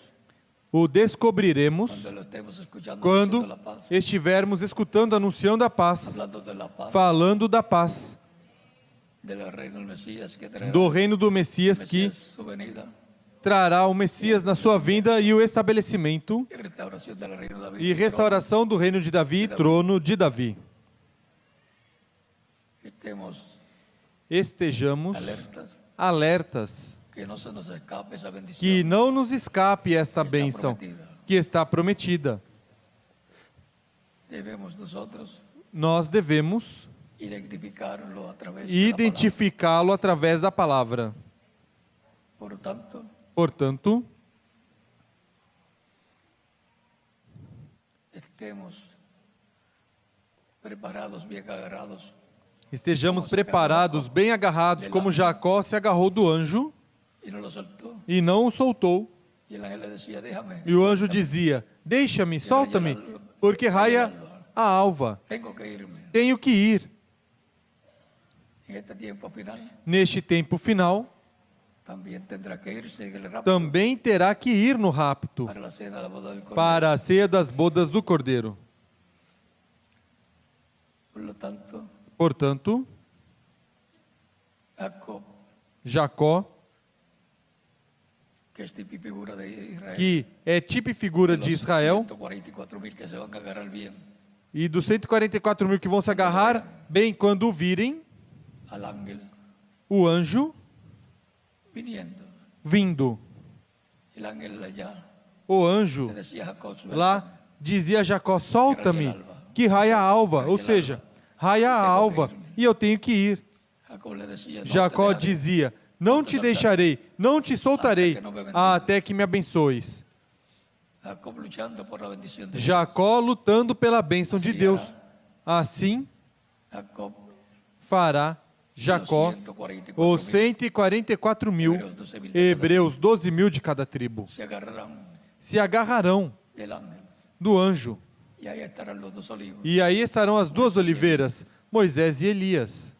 Speaker 1: o descobriremos
Speaker 2: cuando lo estemos escuchando
Speaker 1: quando
Speaker 2: anunciando la paz,
Speaker 1: estivermos escutando, anunciando a paz,
Speaker 2: hablando de la paz,
Speaker 1: falando da paz,
Speaker 2: del reino del Mesías que traerá
Speaker 1: do reino do Messias que
Speaker 2: Mesías, su venida,
Speaker 1: trará o Messias na sua vinda e o estabelecimento
Speaker 2: y restauración del reino de David.
Speaker 1: e restauração do reino de Davi e trono de Davi. Estejamos alertas
Speaker 2: Que no se nos escape esa bendición.
Speaker 1: que não nos escape esta bênção que está prometida.
Speaker 2: Debemos nosotros
Speaker 1: Nós devemos
Speaker 2: identificarlo a través de
Speaker 1: identificá-lo através da palavra.
Speaker 2: la palabra.
Speaker 1: Portanto,
Speaker 2: estemos preparados, bien agarrados,
Speaker 1: estejamos preparados, bem agarrados, como Jacó se agarrou do anjo
Speaker 2: y no lo soltó.
Speaker 1: e não o soltou.
Speaker 2: Y el ángel le decía, déjame,
Speaker 1: E o anjo dizia: deixa-me, solta-me, porque raia a alva.
Speaker 2: tengo que irme.
Speaker 1: Tenho que ir.
Speaker 2: En este tiempo final,
Speaker 1: Neste tempo final,
Speaker 2: también tendrá que irse en el rapto
Speaker 1: também terá que ir no rapto
Speaker 2: para la cena de la boda del Cordero.
Speaker 1: para a ceia das bodas do Cordeiro.
Speaker 2: Por lo tanto,
Speaker 1: Portanto,
Speaker 2: Jacob,
Speaker 1: Jacó,
Speaker 2: que es tipo y figura de Israel,
Speaker 1: que é tipo e figura de Israel,
Speaker 2: 144.000 que se van a agarrar bien
Speaker 1: e dos 144.000 que vão se agarrar, bem, quando virem
Speaker 2: al ángel
Speaker 1: o anjo
Speaker 2: viniendo.
Speaker 1: vindo.
Speaker 2: El ángel allá
Speaker 1: O anjo
Speaker 2: le decía a Jacob,
Speaker 1: lá dizia a Jacó: solta-me, que raia a alva, ou seja, raia a alva, e eu tenho que ir.
Speaker 2: Jacob le decía, no
Speaker 1: Jacó
Speaker 2: te dejaré
Speaker 1: dizia: não te deixarei, não te soltarei, até que me abençoes.
Speaker 2: Jacob luchando por la bendición de
Speaker 1: Jacó lutando pela bênção de Deus. Assim
Speaker 2: Jacob,
Speaker 1: fará Jacó os 144.000, Hebreus 12.000 de cada tribo.
Speaker 2: se agarrarán
Speaker 1: Se agarrarão
Speaker 2: del ángel.
Speaker 1: do anjo.
Speaker 2: Y ahí estarán los dos olivos.
Speaker 1: E aí estarão as duas oliveiras, Moisés e Elias.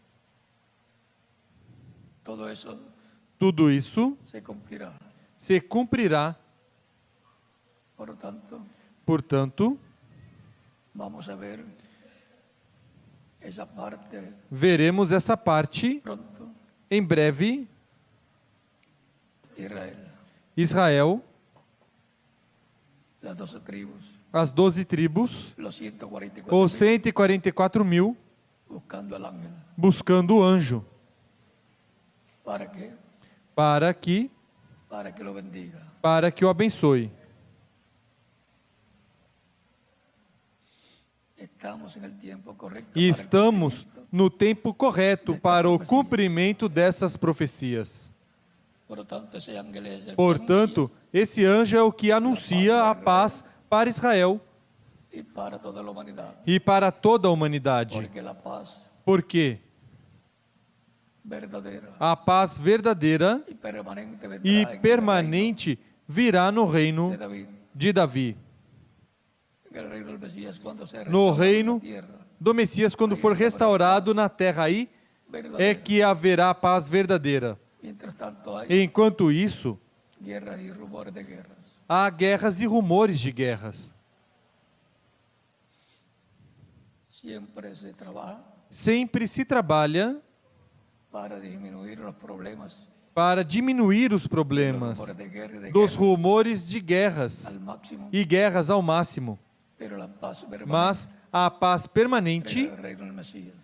Speaker 2: Todo eso
Speaker 1: Tudo isso
Speaker 2: se cumplirá.
Speaker 1: se cumprirá.
Speaker 2: Por lo tanto,
Speaker 1: Portanto,
Speaker 2: vamos a ver esa parte
Speaker 1: veremos essa parte
Speaker 2: pronto.
Speaker 1: em breve.
Speaker 2: Israel,
Speaker 1: Israel,
Speaker 2: las 12 tribus,
Speaker 1: as 12 tribos,
Speaker 2: los 144
Speaker 1: os 144.000
Speaker 2: buscando al ángel.
Speaker 1: buscando o anjo.
Speaker 2: ¿Para qué?
Speaker 1: Para que
Speaker 2: Lo bendiga.
Speaker 1: o abençoe.
Speaker 2: Estamos en el tiempo correcto.
Speaker 1: E
Speaker 2: para el
Speaker 1: estamos
Speaker 2: cumplimiento.
Speaker 1: no tempo correto para o cumprimento dessas profecias.
Speaker 2: Por lo tanto, ese ángel es el que
Speaker 1: Portanto, esse anjo é o que anuncia a paz para Israel
Speaker 2: anuncia y para toda la humanidad.
Speaker 1: e para toda a humanidade.
Speaker 2: Porque la paz
Speaker 1: Porque
Speaker 2: verdadera
Speaker 1: a paz verdadeira
Speaker 2: y permanente vendrá
Speaker 1: e
Speaker 2: en el
Speaker 1: permanente virá no reino
Speaker 2: reino de David.
Speaker 1: de Davi,
Speaker 2: En el reino del Mesías, cuando se
Speaker 1: no
Speaker 2: restaure
Speaker 1: reino
Speaker 2: la tierra
Speaker 1: do Messias, quando for restaurado na terra. Aí é
Speaker 2: verdadera.
Speaker 1: que haverá paz verdadeira.
Speaker 2: Mientras tanto hay
Speaker 1: Enquanto isso,
Speaker 2: guerras y rumores de guerras.
Speaker 1: há guerras e rumores de guerras.
Speaker 2: Siempre se trabaja
Speaker 1: Sempre se trabalha
Speaker 2: para disminuir los problemas,
Speaker 1: para diminuir os
Speaker 2: los
Speaker 1: problemas
Speaker 2: rumores de guerra y de
Speaker 1: dos
Speaker 2: guerras
Speaker 1: rumores de guerras
Speaker 2: al máximo,
Speaker 1: e guerras ao máximo.
Speaker 2: pero la paz permanente
Speaker 1: Mas a paz
Speaker 2: en
Speaker 1: permanente
Speaker 2: el reino del Mesías.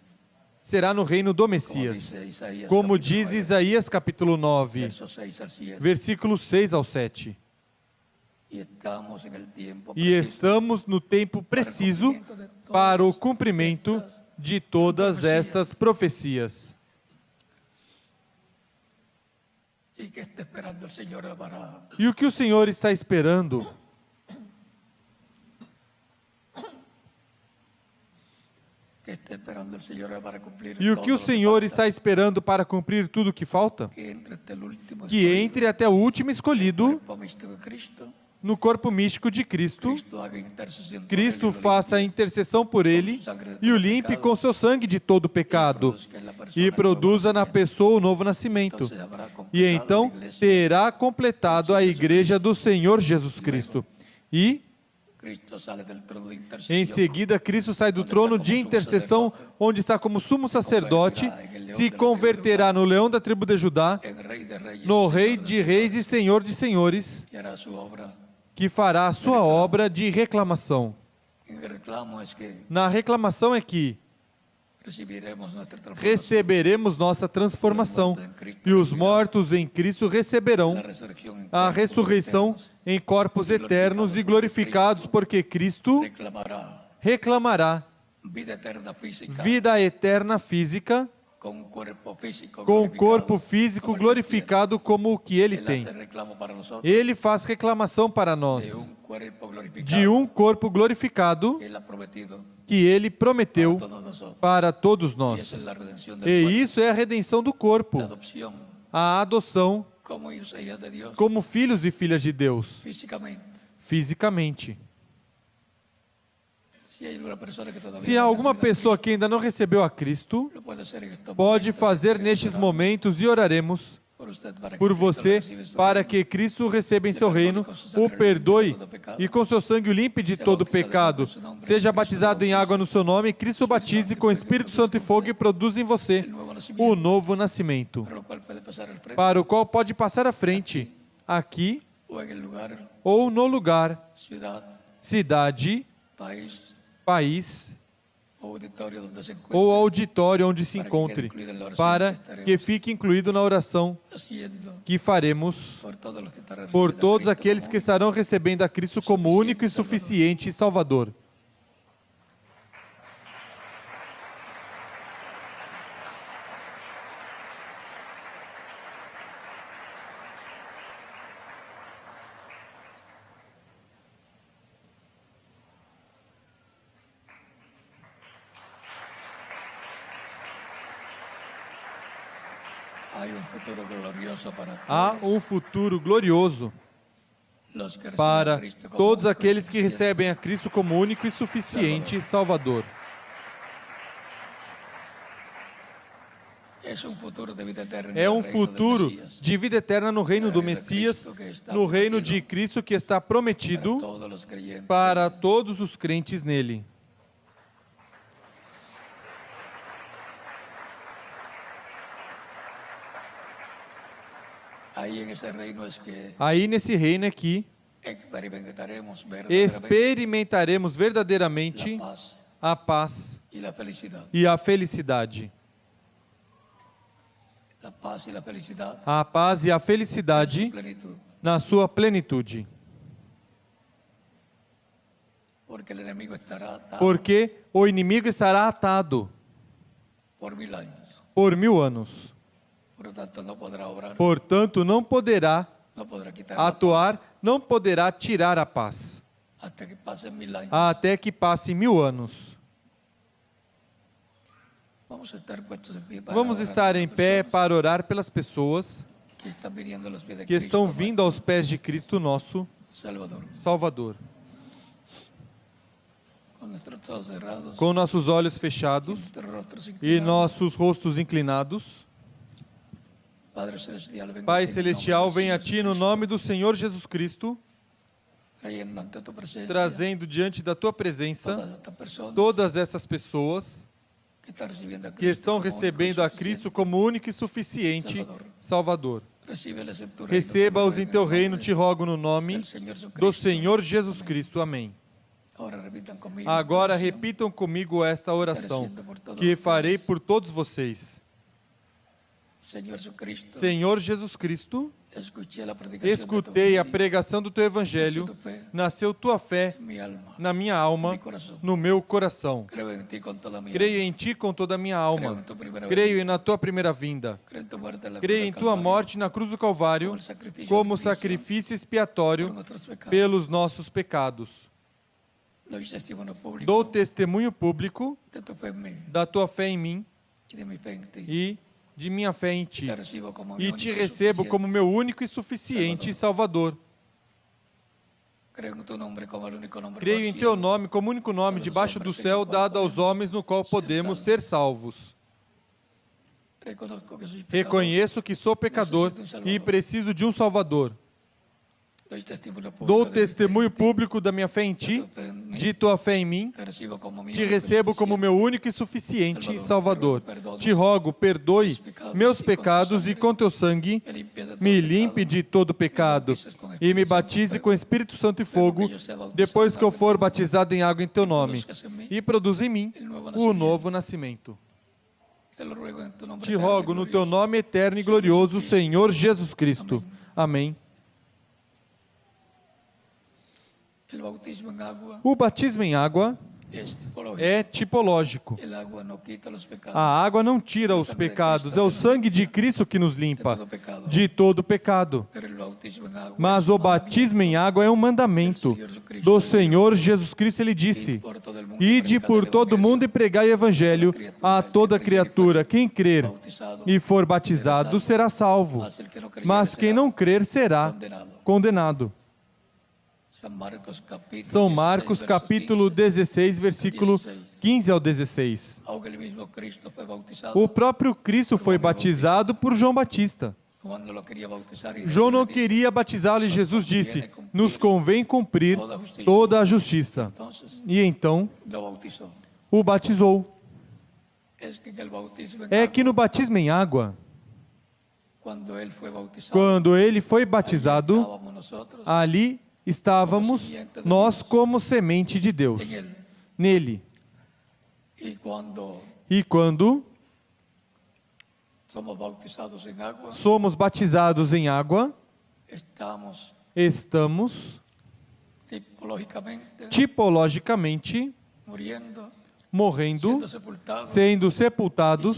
Speaker 1: será no reino do
Speaker 2: Como
Speaker 1: Messias.
Speaker 2: dice Isaías,
Speaker 1: Como
Speaker 2: capítulo
Speaker 1: diz
Speaker 2: 9,
Speaker 1: Isaías capítulo 9,
Speaker 2: versos 6 al 7.
Speaker 1: versículos 6 ao 7.
Speaker 2: Y estamos en el tiempo
Speaker 1: E
Speaker 2: preciso
Speaker 1: estamos no tempo preciso para o cumprimento de todas estas profecias.
Speaker 2: y que está esperando el Señor para
Speaker 1: E o que o Senhor está esperando?
Speaker 2: que está esperando el Señor para cumplir
Speaker 1: E o
Speaker 2: todo
Speaker 1: que o
Speaker 2: lo que
Speaker 1: Senhor
Speaker 2: falta,
Speaker 1: está esperando para cumprir tudo o que falta?
Speaker 2: que entre hasta el último
Speaker 1: Que
Speaker 2: escogido,
Speaker 1: entre até o último escolhido
Speaker 2: cuerpo místico de Cristo,
Speaker 1: no corpo místico de Cristo.
Speaker 2: Cristo haga intercesión por
Speaker 1: Cristo
Speaker 2: él y lo
Speaker 1: faça a
Speaker 2: limpie,
Speaker 1: intercessão por ele e o limpe com seu sangue de todo pecado e produza na pessoa o novo nascimento.
Speaker 2: entonces habrá
Speaker 1: E
Speaker 2: completado
Speaker 1: então
Speaker 2: la iglesia
Speaker 1: terá completado a igreja do Senhor Jesus Cristo. E
Speaker 2: Cristo sale del trono de
Speaker 1: Em
Speaker 2: intercesión.
Speaker 1: seguida, Cristo sai do trono de intercessão, onde está como sumo sacerdote, se converterá no leão da tribo de Judá,
Speaker 2: En Rey de Reyes
Speaker 1: no
Speaker 2: y
Speaker 1: Rei
Speaker 2: Señor
Speaker 1: de Reis e Senhor de Senhores,
Speaker 2: y hará su obra.
Speaker 1: que fará a sua obra de reclamação.
Speaker 2: En el reclamo es que
Speaker 1: Na reclamação é que
Speaker 2: recibiremos nuestra transformación.
Speaker 1: receberemos nossa transformação, e os mortos em Cristo receberão
Speaker 2: La resurrección en
Speaker 1: a
Speaker 2: cuerpos
Speaker 1: ressurreição
Speaker 2: eternos.
Speaker 1: em corpos eternos e glorificados, porque Cristo reclamará
Speaker 2: Vida eterna física
Speaker 1: vida eterna física,
Speaker 2: con un cuerpo físico
Speaker 1: com o
Speaker 2: glorificado,
Speaker 1: corpo físico
Speaker 2: como el que
Speaker 1: glorificado como o que ele
Speaker 2: tiene.
Speaker 1: tem.
Speaker 2: Él hace reclamo para nosotros
Speaker 1: Ele faz reclamação para nós
Speaker 2: de un cuerpo glorificado
Speaker 1: de um corpo glorificado
Speaker 2: que Él ha prometido
Speaker 1: que ele prometeu
Speaker 2: para todos nosotros.
Speaker 1: para todos
Speaker 2: Y esa
Speaker 1: nós.
Speaker 2: es la redención del
Speaker 1: E
Speaker 2: cuerpo,
Speaker 1: isso é a redenção do
Speaker 2: la
Speaker 1: corpo,
Speaker 2: adopción
Speaker 1: a adoção
Speaker 2: como hijos e hijas de Dios
Speaker 1: como filhos e filhas de Deus,
Speaker 2: físicamente.
Speaker 1: fisicamente.
Speaker 2: Si hay alguna persona que todavía
Speaker 1: Se há
Speaker 2: no ha
Speaker 1: alguma
Speaker 2: recibido a
Speaker 1: pessoa que ainda não recebeu a Cristo,
Speaker 2: Cristo, lo puede hacer en estos
Speaker 1: pode
Speaker 2: momentos.
Speaker 1: fazer
Speaker 2: Queremos
Speaker 1: nestes
Speaker 2: orar
Speaker 1: momentos e oraremos
Speaker 2: por usted, para que
Speaker 1: por
Speaker 2: Cristo
Speaker 1: você,
Speaker 2: le reciba en su
Speaker 1: para
Speaker 2: reino.
Speaker 1: que Cristo receba em seu reino, o perdoe e com seu sangue o limpe de todo pecado. Seja batizado em água no seu nome, Cristo o batize com Espírito Santo e fogo e produza em você
Speaker 2: El nuevo nacimiento,
Speaker 1: o novo nascimento,
Speaker 2: para lo cual puede pasar al frente
Speaker 1: para o qual pode passar à frente, aqui
Speaker 2: o en el lugar,
Speaker 1: ou no lugar,
Speaker 2: ciudad,
Speaker 1: cidade, país
Speaker 2: o auditorio donde se encuentre,
Speaker 1: ou auditório onde se encontre, para que fique incluído na oração
Speaker 2: haciendo
Speaker 1: que faremos
Speaker 2: por todos los que estarán
Speaker 1: por
Speaker 2: recibiendo a
Speaker 1: todos
Speaker 2: Cristo
Speaker 1: aqueles
Speaker 2: como
Speaker 1: que estarão recebendo a Cristo como único e suficiente Salvador.
Speaker 2: Hay un futuro glorioso para
Speaker 1: Há um futuro glorioso
Speaker 2: los que reciben a
Speaker 1: para
Speaker 2: Cristo como
Speaker 1: todos
Speaker 2: único y
Speaker 1: aqueles que
Speaker 2: suficiente.
Speaker 1: recebem a Cristo como único e suficiente Salvador.
Speaker 2: Es un futuro de vida eterna en
Speaker 1: É
Speaker 2: el
Speaker 1: um
Speaker 2: reino del
Speaker 1: futuro
Speaker 2: Mesías,
Speaker 1: de vida eterna no reino do Messias, no reino de Cristo que está
Speaker 2: para
Speaker 1: prometido
Speaker 2: todos los creyentes.
Speaker 1: para todos os crentes nele.
Speaker 2: Ahí en ese reino es que
Speaker 1: Aí nesse reino aqui,
Speaker 2: experimentaremos verdaderamente
Speaker 1: experimentaremos verdadeiramente
Speaker 2: la paz
Speaker 1: a paz
Speaker 2: y la felicidad.
Speaker 1: e a felicidade.
Speaker 2: La paz y la felicidad
Speaker 1: A paz e a
Speaker 2: en
Speaker 1: felicidade
Speaker 2: su plenitud.
Speaker 1: na sua plenitude.
Speaker 2: Porque el enemigo estará atado
Speaker 1: Porque o inimigo estará atado
Speaker 2: por 1000 años.
Speaker 1: por 1000 anos.
Speaker 2: Por lo tanto, no podrá obrar,
Speaker 1: Portanto, não poderá
Speaker 2: no podrá quitar la
Speaker 1: atuar, não poderá tirar a paz,
Speaker 2: paz hasta que pasen 1000 años.
Speaker 1: até que passem 1000 anos.
Speaker 2: Vamos a estar puestos en pie para
Speaker 1: Vamos
Speaker 2: orar
Speaker 1: estar
Speaker 2: por
Speaker 1: em
Speaker 2: las
Speaker 1: pé
Speaker 2: personas
Speaker 1: para orar pelas pessoas
Speaker 2: que están viniendo a los pies de
Speaker 1: que estão
Speaker 2: Cristo,
Speaker 1: vindo aos pés de Cristo nosso
Speaker 2: Salvador.
Speaker 1: Salvador.
Speaker 2: Con nuestros ojos cerrados,
Speaker 1: Com nossos olhos fechados
Speaker 2: nuestros rostros
Speaker 1: e
Speaker 2: inclinados.
Speaker 1: nossos rostos inclinados,
Speaker 2: Padre Celestial, vengo
Speaker 1: Pai
Speaker 2: a ti en
Speaker 1: Celestial,
Speaker 2: nombre del
Speaker 1: vem a
Speaker 2: Señor
Speaker 1: Ti no
Speaker 2: Jesucristo,
Speaker 1: nome do Senhor Jesus Cristo,
Speaker 2: trayendo ante tu presencia
Speaker 1: trazendo diante da Tua
Speaker 2: todas
Speaker 1: presença
Speaker 2: estas personas
Speaker 1: todas essas pessoas
Speaker 2: que están recibiendo a
Speaker 1: que
Speaker 2: Cristo
Speaker 1: estão
Speaker 2: como único y
Speaker 1: recebendo a
Speaker 2: suficiente.
Speaker 1: Cristo como único e suficiente Salvador.
Speaker 2: Recíbeles en tu reino,
Speaker 1: Receba-os
Speaker 2: te
Speaker 1: em
Speaker 2: ruego
Speaker 1: Teu
Speaker 2: en el
Speaker 1: reino,
Speaker 2: nombre
Speaker 1: te rogo no nome
Speaker 2: del Señor Jesucristo.
Speaker 1: do Senhor Jesus Cristo. Amém.
Speaker 2: Ahora repitan conmigo
Speaker 1: Agora
Speaker 2: esta oración.
Speaker 1: repitam comigo esta oração que farei por todos vocês.
Speaker 2: Señor Jesucristo,
Speaker 1: Senhor Jesus Cristo,
Speaker 2: escuché la predicación de tu
Speaker 1: escutei a
Speaker 2: evangelio
Speaker 1: pregação do Teu Evangelho, nasceu Tua fé
Speaker 2: en mi alma,
Speaker 1: na minha
Speaker 2: en
Speaker 1: alma,
Speaker 2: mi corazón.
Speaker 1: no meu coração.
Speaker 2: Creo en ti con toda mi
Speaker 1: Creio
Speaker 2: alma.
Speaker 1: em Ti com toda a minha
Speaker 2: Creo
Speaker 1: alma.
Speaker 2: en tu primera
Speaker 1: Creio
Speaker 2: venida.
Speaker 1: na Tua primeira vinda.
Speaker 2: Creo en tu muerte en la
Speaker 1: Creio
Speaker 2: cruz
Speaker 1: em
Speaker 2: del
Speaker 1: Tua
Speaker 2: Calvario,
Speaker 1: morte na cruz do Calvário
Speaker 2: como el sacrificio
Speaker 1: como
Speaker 2: de propiciación
Speaker 1: sacrifício expiatório
Speaker 2: por nuestros pecados.
Speaker 1: pelos nossos pecados.
Speaker 2: Doy testimonio público
Speaker 1: Dou testemunho público
Speaker 2: de tu fe en mí
Speaker 1: da Tua fé em mim
Speaker 2: y de mi fe en ti.
Speaker 1: e de minha fé em Ti.
Speaker 2: Te recibo como mi
Speaker 1: E
Speaker 2: único
Speaker 1: Te
Speaker 2: y
Speaker 1: recebo
Speaker 2: suficiente.
Speaker 1: como meu único e suficiente Salvador.
Speaker 2: Creo en tu nombre como el único nombre
Speaker 1: Creio
Speaker 2: bajo
Speaker 1: em
Speaker 2: el
Speaker 1: Teu
Speaker 2: cielo.
Speaker 1: nome como único nome debaixo do céu dado aos homens no qual podemos ser salvos.
Speaker 2: Reconozco que soy pecador.
Speaker 1: Reconheço que sou pecador e preciso de um Salvador.
Speaker 2: doy testimonio público
Speaker 1: Dou
Speaker 2: de mi
Speaker 1: testemunho
Speaker 2: fe,
Speaker 1: público da minha fé em Ti,
Speaker 2: fe en mí,
Speaker 1: de Tua fé em mim.
Speaker 2: te recibo como mi
Speaker 1: Te
Speaker 2: único
Speaker 1: recebo como
Speaker 2: suficiente.
Speaker 1: meu único e suficiente Salvador. Te rogo, perdoe meus pecados e com Teu sangue me limpe de todo pecado e me batize com Espírito Santo e fogo, depois que eu for batizado em água em Teu nome, e produz em mim o novo nascimento.
Speaker 2: Te lo ruego en tu nombre
Speaker 1: Te
Speaker 2: eterno y
Speaker 1: rogo no Teu
Speaker 2: glorioso.
Speaker 1: nome eterno e glorioso, Senhor Jesus Cristo. Amém.
Speaker 2: El bautismo en agua
Speaker 1: O batismo em água
Speaker 2: es tipológico.
Speaker 1: é tipológico.
Speaker 2: El agua no quita los pecados.
Speaker 1: A água não tira os pecados, é o sangue de Cristo que nos limpa de todo pecado.
Speaker 2: Pero el bautismo en agua
Speaker 1: Mas
Speaker 2: es
Speaker 1: o
Speaker 2: un
Speaker 1: batismo em água é um mandamento do Senhor Jesus Cristo. Ele disse:
Speaker 2: por todo el mundo,
Speaker 1: Ide por todo mundo e pregai o evangelho a toda criatura. Quem crer
Speaker 2: bautizado,
Speaker 1: e for batizado será salvo,
Speaker 2: mas el que no creyere
Speaker 1: mas quem
Speaker 2: será
Speaker 1: não crer será
Speaker 2: condenado.
Speaker 1: condenado. São Marcos capítulo 16, versículo 15 ao 16.
Speaker 2: Aunque el mismo Cristo fue bautizado,
Speaker 1: O próprio Cristo foi batizado por João Batista.
Speaker 2: cuando lo quería bautizar, y
Speaker 1: João não
Speaker 2: Jesús le dice,
Speaker 1: queria batizá-lo e Jesus disse: Nos convém cumprir toda a justiça.
Speaker 2: entonces
Speaker 1: E então
Speaker 2: lo bautizó.
Speaker 1: o batizou.
Speaker 2: Es que el bautismo en
Speaker 1: É
Speaker 2: agua,
Speaker 1: que no batismo em água,
Speaker 2: cuando él fue bautizado,
Speaker 1: quando ele foi batizado,
Speaker 2: estábamos nosotros
Speaker 1: ali estávamos nós como semente de Deus,
Speaker 2: en él.
Speaker 1: nele.
Speaker 2: Y
Speaker 1: E quando
Speaker 2: somos bautizados en agua,
Speaker 1: somos batizados em água,
Speaker 2: estamos
Speaker 1: estamos
Speaker 2: tipológicamente
Speaker 1: tipologicamente
Speaker 2: muriendo,
Speaker 1: morrendo,
Speaker 2: siendo sepultados
Speaker 1: sendo sepultados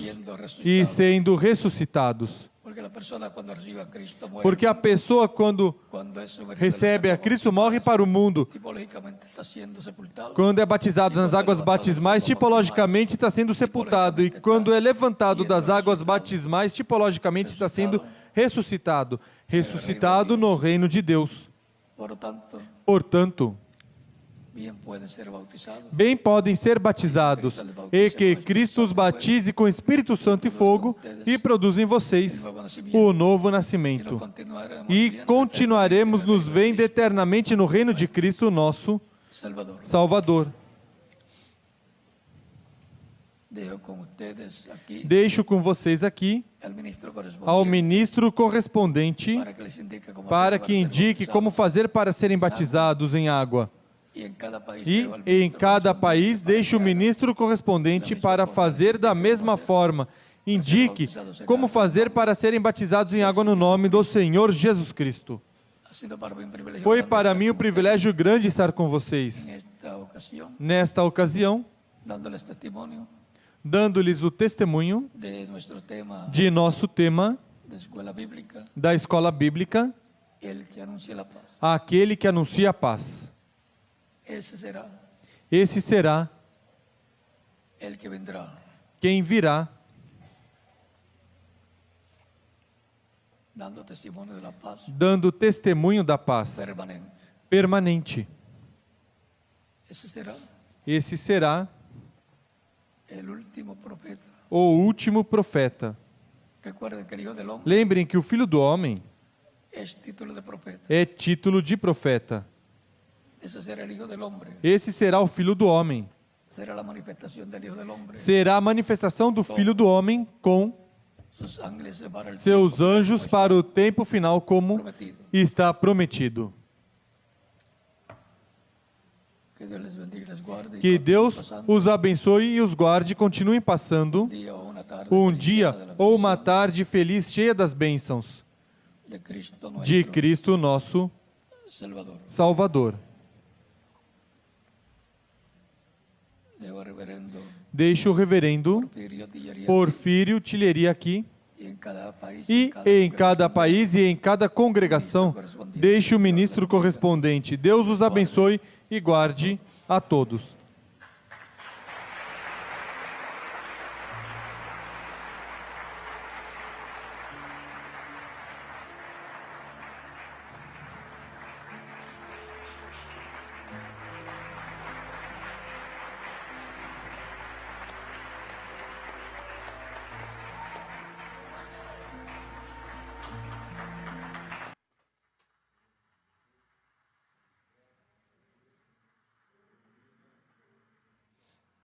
Speaker 1: e sendo ressuscitados.
Speaker 2: Porque la persona cuando recibe a Cristo muere,
Speaker 1: Porque a pessoa, quando
Speaker 2: cuando es sumergido
Speaker 1: recebe
Speaker 2: en
Speaker 1: a
Speaker 2: las
Speaker 1: Cristo,
Speaker 2: aguas
Speaker 1: morre para o mundo.
Speaker 2: tipológicamente está siendo sepultado.
Speaker 1: Quando é batizado nas águas batismais, tipologicamente está sendo sepultado. E quando é levantado das águas batismais, tipologicamente está sendo ressuscitado. Ressuscitado no reino de Deus. Portanto,
Speaker 2: Bien pueden ser bautizados.
Speaker 1: bem podem ser batizados, e que Cristo os batize com Espírito Santo e fogo, e produza em vocês o novo nascimento. E continuaremos nos vendo eternamente no reino de Cristo, nosso
Speaker 2: Salvador.
Speaker 1: Salvador.
Speaker 2: Dejo con ustedes aquí
Speaker 1: Deixo com vocês aqui
Speaker 2: al ministro
Speaker 1: ao
Speaker 2: correspondiente
Speaker 1: ministro correspondente
Speaker 2: para que les indique cómo
Speaker 1: para
Speaker 2: hacer
Speaker 1: que
Speaker 2: ser
Speaker 1: indique
Speaker 2: bautizados.
Speaker 1: como fazer para serem batizados em água.
Speaker 2: Y en cada país,
Speaker 1: E
Speaker 2: dejo al
Speaker 1: em
Speaker 2: ministro
Speaker 1: cada
Speaker 2: correspondiente
Speaker 1: país
Speaker 2: para
Speaker 1: deixe o
Speaker 2: que haga
Speaker 1: ministro correspondente para fazer da mesma forma. Indique como fazer para serem batizados em água no nome do Senhor Jesus Cristo.
Speaker 2: Ha sido para mí un privilegio
Speaker 1: Foi
Speaker 2: grande
Speaker 1: para
Speaker 2: estar
Speaker 1: mim um
Speaker 2: con
Speaker 1: privilégio grande estar com vocês.
Speaker 2: ustedes en esta ocasión,
Speaker 1: Nesta ocasião,
Speaker 2: dándoles testimonio
Speaker 1: dando-lhes o testemunho
Speaker 2: de nuestro tema
Speaker 1: de nosso tema
Speaker 2: de escuela bíblica,
Speaker 1: da escola bíblica,
Speaker 2: el que anuncia la paz.
Speaker 1: aquele que anuncia a paz.
Speaker 2: Ese será
Speaker 1: Esse será
Speaker 2: el que vendrá
Speaker 1: quem virá
Speaker 2: dando testimonio de la paz
Speaker 1: dando testemunho da paz
Speaker 2: permanente.
Speaker 1: permanente.
Speaker 2: Ese será
Speaker 1: Esse será
Speaker 2: el último profeta.
Speaker 1: o último profeta.
Speaker 2: Recuerden que el Hijo del Hombre
Speaker 1: Lembrem que o Filho do Homem
Speaker 2: es título de profeta.
Speaker 1: é título de profeta.
Speaker 2: Ese será el Hijo del Hombre.
Speaker 1: Esse será o Filho do Homem.
Speaker 2: Será la manifestación del Hijo del Hombre.
Speaker 1: Será a manifestação do Filho do Homem com
Speaker 2: Sus ángeles para el
Speaker 1: seus
Speaker 2: tiempo
Speaker 1: anjos para o tempo final, como
Speaker 2: prometido.
Speaker 1: está prometido.
Speaker 2: Que Dios les bendiga y les guarde. y
Speaker 1: Que
Speaker 2: continúen
Speaker 1: Deus
Speaker 2: pasando
Speaker 1: os abençoe e os guarde, continuem passando
Speaker 2: un día o una tarde
Speaker 1: um
Speaker 2: feliz,
Speaker 1: dia
Speaker 2: llena de la
Speaker 1: ou uma
Speaker 2: bendición
Speaker 1: tarde feliz, cheia das bênçãos
Speaker 2: de Cristo
Speaker 1: de
Speaker 2: nuestro
Speaker 1: Cristo nosso
Speaker 2: Salvador.
Speaker 1: Salvador.
Speaker 2: Dejo al reverendo
Speaker 1: Deixo o reverendo
Speaker 2: Porfirio Tilleriati,
Speaker 1: Porfírio Tilheria aqui,
Speaker 2: y en cada país,
Speaker 1: e em cada país e em cada congregação, deixe o ministro correspondente. Deus os abençoe e guarde a todos.